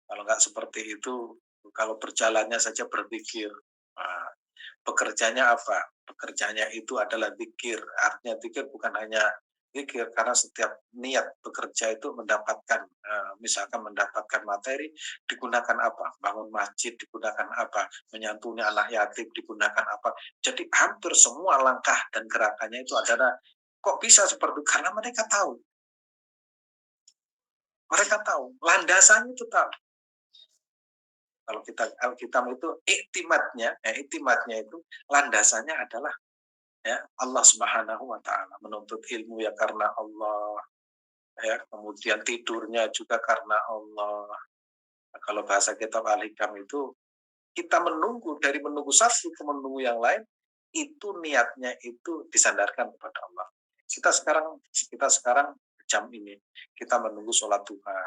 Kalau nggak seperti itu, kalau berjalannya saja berpikir. Nah, pekerjanya apa? Pekerjanya itu adalah zikir. Artinya zikir bukan hanya zikir, karena setiap niat bekerja itu mendapatkan, misalkan mendapatkan materi, digunakan apa? Bangun masjid digunakan apa? Menyantuni anak yatim digunakan apa? Jadi hampir semua langkah dan gerakannya itu adalah, kok bisa seperti itu? Karena mereka tahu, landasannya itu tahu. Kalau kita itu iktimatnya itu landasannya adalah ya Allah Subhanahu wa taala. Menuntut ilmu ya karena Allah, ya, kemudian tidurnya juga karena Allah. Nah, kalau bahasa kitab Al-Hikam itu, kita menunggu satu ke menunggu yang lain, itu niatnya itu disandarkan kepada Allah. Kita sekarang jam ini kita menunggu sholat duha,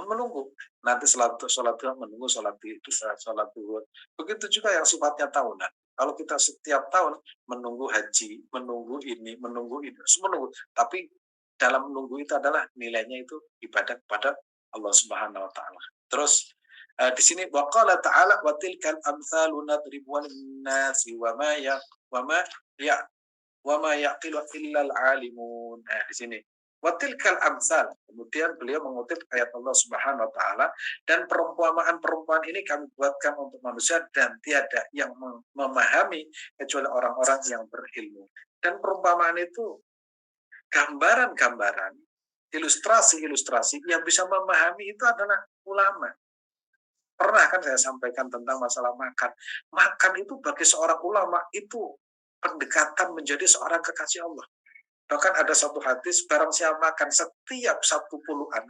menunggu nanti sholat duha, menunggu sholat duha. Begitu juga yang sifatnya tahunan. Kalau kita setiap tahun menunggu haji, menunggu ini, semua menunggu. Tapi dalam menunggu itu adalah nilainya itu ibadah kepada Allah Subhanahu wa taala. Terus di sini waqala ta'ala wa tilkal amsalu nadribuha lin-nasi wa ma ya wa ma yaqilu illal alimun. Nah, di sini wa tilkal amsal. Kemudian beliau mengutip ayat Allah Subhanahu wa taala, dan perumpamaan ini kami buatkan untuk manusia dan tiada yang memahami kecuali orang-orang yang berilmu. Dan perumpamaan itu gambaran-gambaran, ilustrasi-ilustrasi yang bisa memahami itu adalah ulama. Pernah kan saya sampaikan tentang masalah makan. Makan itu bagi seorang ulama itu pendekatan menjadi seorang kekasih Allah. Bahkan ada satu hadis, barang siapa makan setiap satu puluhan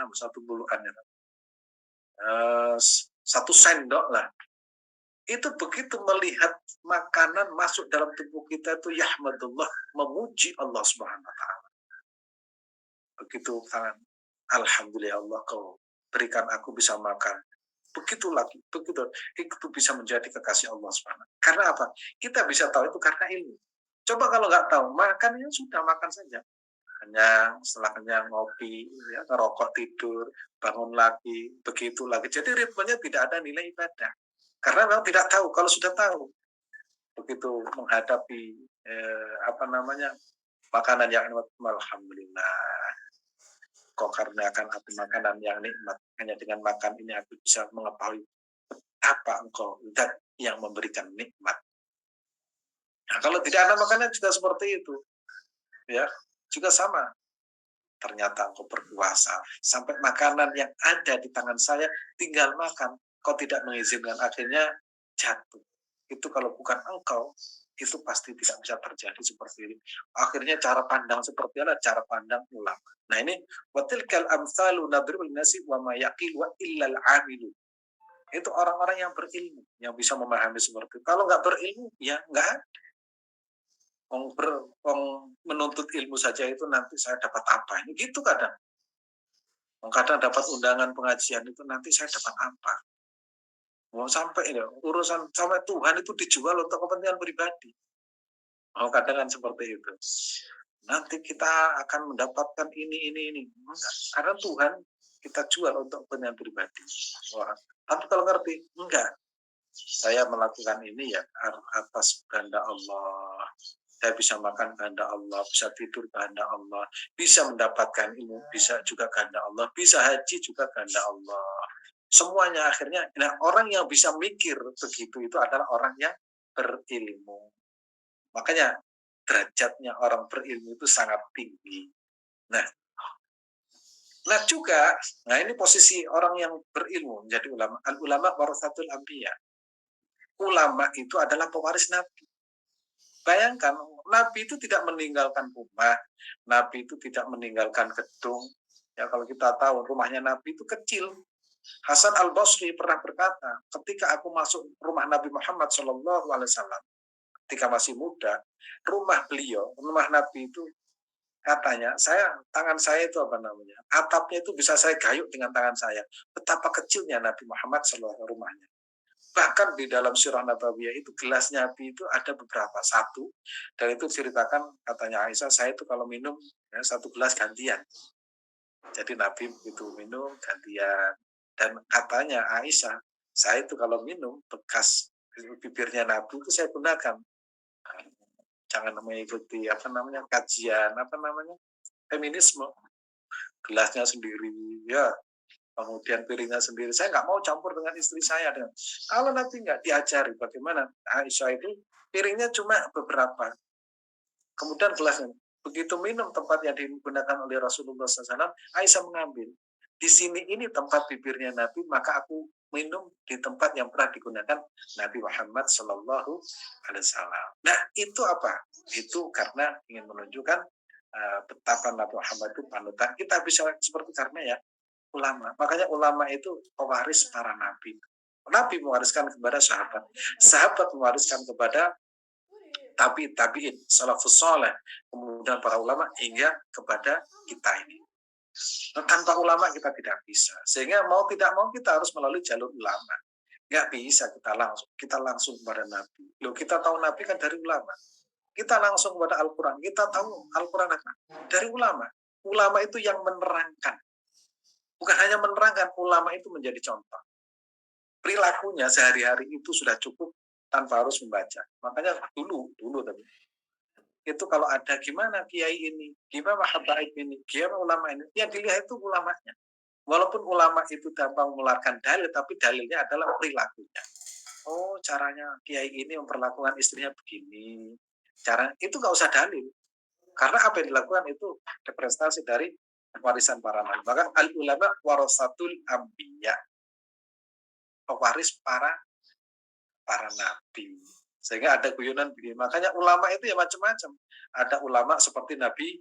satu sendok lah, itu begitu melihat makanan masuk dalam tubuh kita itu yahmadullah, memuji Allah Subhanahu wa taala. Begitu kan, alhamdulillah Allah kau berikan aku bisa makan. Begitu lagi, itu bisa menjadi kekasih Allah Subhanahu. Karena apa? Kita bisa tahu itu karena ilmu. Coba kalau nggak tahu, makannya sudah makan saja. Kenyang, setelah kenyang ngopi, ya, ngerokok, tidur, bangun lagi, begitu lagi. Jadi ritmenya tidak ada nilai ibadah. Karena memang tidak tahu. Kalau sudah tahu, begitu menghadapi makanan yang nikmat, alhamdulillah. Kok karena akan aku makanan yang nikmat, hanya dengan makan ini aku bisa mengetahui apa engkau zat yang memberikan nikmat. Nah, kalau tidak ada makanan juga seperti itu, ya, juga sama. Ternyata engkau berpuasa sampai makanan yang ada di tangan saya tinggal makan, kau tidak mengizinkan, akhirnya jatuh. Itu kalau bukan engkau, itu pasti tidak bisa terjadi seperti ini. Akhirnya cara pandang seperti apa? Cara pandang ulama. Nah, ini watilkal amsalu nadribul nasi wa ma yaqilu wa illal amilu. Itu orang-orang yang berilmu yang bisa memahami seperti itu. Kalau nggak berilmu, ya nggak. Menuntut ilmu saja itu nanti saya dapat apa? Ini gitu kadang. Kadang dapat undangan pengajian itu nanti saya dapat apa? Mau sampai ya, urusan sampai Tuhan itu dijual untuk kepentingan pribadi. Kadang kan seperti itu. Nanti kita akan mendapatkan ini. Enggak. Karena Tuhan kita jual untuk kepentingan pribadi. Wah. Tapi kalau ngerti, enggak. Saya melakukan ini ya atas kehendak Allah. Saya bisa makan kehendak Allah, bisa tidur kehendak Allah, bisa mendapatkan ilmu, bisa juga kehendak Allah, bisa haji juga kehendak Allah. Semuanya akhirnya, nah, orang yang bisa mikir begitu itu adalah orang yang berilmu. Makanya derajatnya orang berilmu itu sangat tinggi. Nah, Nah juga, nah ini posisi orang yang berilmu menjadi ulama. Al ulama warasatul anbiya. Ulama itu adalah pewaris Nabi. Bayangkan, Nabi itu tidak meninggalkan rumah, Nabi itu tidak meninggalkan gedung. Ya kalau kita tahu rumahnya Nabi itu kecil. Hasan Al Basri pernah berkata, ketika aku masuk rumah Nabi Muhammad SAW, ketika masih muda, rumah Nabi itu katanya, tangan saya itu apa namanya? Atapnya itu bisa saya gayung dengan tangan saya. Betapa kecilnya Nabi Muhammad SAW rumahnya. Bahkan di dalam Sirah Nabawiyah itu gelasnya Nabi itu ada beberapa, satu, dan itu ceritakan katanya Aisyah, saya itu kalau minum ya, satu gelas gantian. Jadi Nabi itu minum gantian. Dan katanya Aisyah, saya itu kalau minum bekas bibirnya Nabi itu saya gunakan. Jangan mengikuti kajian feminisme, gelasnya sendiri ya, kemudian piringnya sendiri. Saya nggak mau campur dengan istri saya. Kalau nanti nggak diajari bagaimana Aisyah itu piringnya cuma beberapa, kemudian gelasnya. Begitu minum tempat yang digunakan oleh Rasulullah SAW, Aisyah mengambil. Di sini ini tempat bibirnya Nabi, maka aku minum di tempat yang pernah digunakan Nabi Muhammad Sallallahu Alaihi Wasallam. Nah itu apa? Itu karena ingin menunjukkan betapa Nabi Muhammad itu panutan. Kita bisa seperti karena ya ulama. Makanya ulama itu pewaris para nabi. Nabi mewariskan kepada sahabat. Sahabat mewariskan kepada tabi'in, salafus soleh, kemudian para ulama hingga kepada kita ini. Nah, tanpa ulama kita tidak bisa. Sehingga mau tidak mau kita harus melalui jalur ulama. Nggak bisa kita langsung kepada Nabi. Loh, kita tahu Nabi kan dari ulama. Kita langsung kepada Al-Quran. Kita tahu Al-Quran dari ulama. Ulama itu yang menerangkan. Bukan hanya menerangkan, ulama itu menjadi contoh. Perilakunya sehari-hari itu sudah cukup tanpa harus membaca. Makanya dulu tapi itu kalau ada gimana kiai ini, gimana habaib ini, gimana ulama ini, yang dilihat itu ulamanya. Walaupun ulama itu dapat mengeluarkan dalil, tapi dalilnya adalah perilakunya. Oh, caranya kiai ini memperlakukan istrinya begini. Cara itu nggak usah dalil. Karena apa yang dilakukan itu representasi dari warisan para nabi. Maka al ulama warasatul anbiya. Pewaris para nabi. Sehingga ada guyonan begini. Makanya ulama itu ya macam-macam. Ada ulama seperti Nabi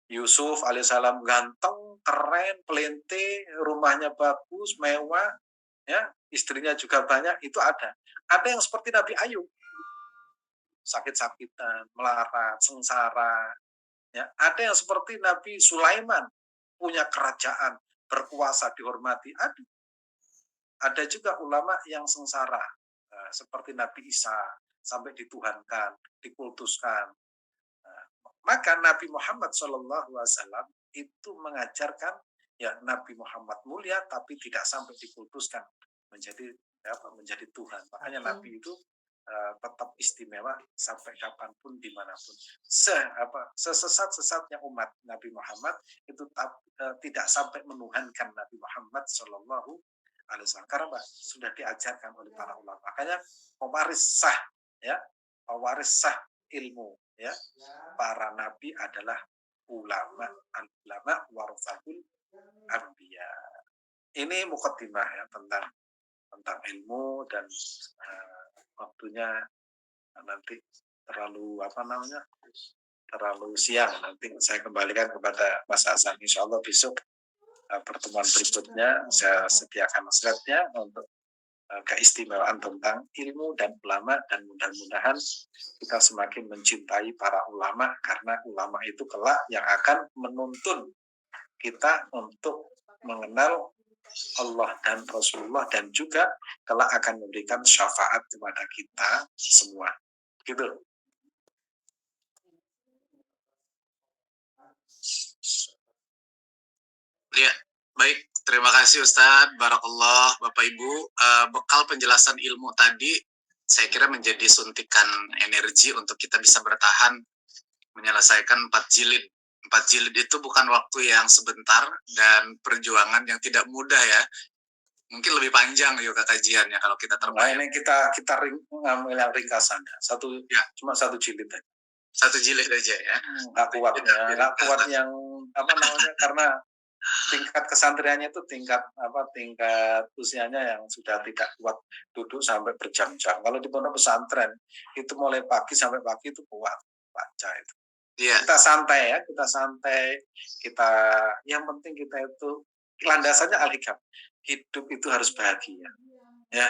Yusuf alaihissalam, ganteng, keren, pelente, rumahnya bagus, mewah, ya, istrinya juga banyak, itu ada. Ada yang seperti Nabi Ayub, sakit-sakitan, melarat, sengsara. Ya, ada yang seperti Nabi Sulaiman, punya kerajaan, berkuasa, dihormati. Ada juga ulama yang sengsara, seperti Nabi Isa, sampai dituhankan, dikultuskan. Maka Nabi Muhammad SAW itu mengajarkan ya Nabi Muhammad mulia tapi tidak sampai dikultuskan menjadi Tuhan. Makanya Nabi itu tetap istimewa sampai kapanpun dimanapun. Sesesat-sesatnya umat Nabi Muhammad itu tidak sampai menuhankan Nabi Muhammad Shallallahu Alaihi Wasallam karena sudah diajarkan oleh para ulama. Makanya pewaris sah ilmu ya para nabi adalah ulama, al-ulama warasatul anbiya. Ini mukaddimah ya tentang ilmu dan waktunya nanti terlalu siang. Nanti saya kembalikan kepada Mas Hasan. Insya Allah besok pertemuan berikutnya saya sediakan slide-nya untuk keistimewaan tentang ilmu dan ulama, dan mudah-mudahan kita semakin mencintai para ulama karena ulama itu kelak yang akan menuntun kita untuk mengenal Allah dan Rasulullah dan juga kelak akan memberikan syafaat kepada kita semua. Gitu. Ya, baik. Terima kasih Ustadz, Barakallah, Bapak Ibu. Bekal penjelasan ilmu tadi, saya kira menjadi suntikan energi untuk kita bisa bertahan menyelesaikan 4 jilid. 4 jilid itu bukan waktu yang sebentar dan perjuangan yang tidak mudah ya. Mungkin lebih panjang juga kajiannya kalau kita terbayang. Nah, ini kita ngambil yang ringkasannya. Cuma satu jilid aja. Satu jilid aja ya. Nggak kuat yang karena tingkat kesantriannya itu tingkat usianya yang sudah tidak kuat duduk sampai berjam-jam. Kalau di pondok pesantren itu mulai pagi sampai pagi itu kuat baca itu. Iya. Kita santai ya, kita yang penting kita itu landasannya al-hikam. Hidup itu harus bahagia. Ya,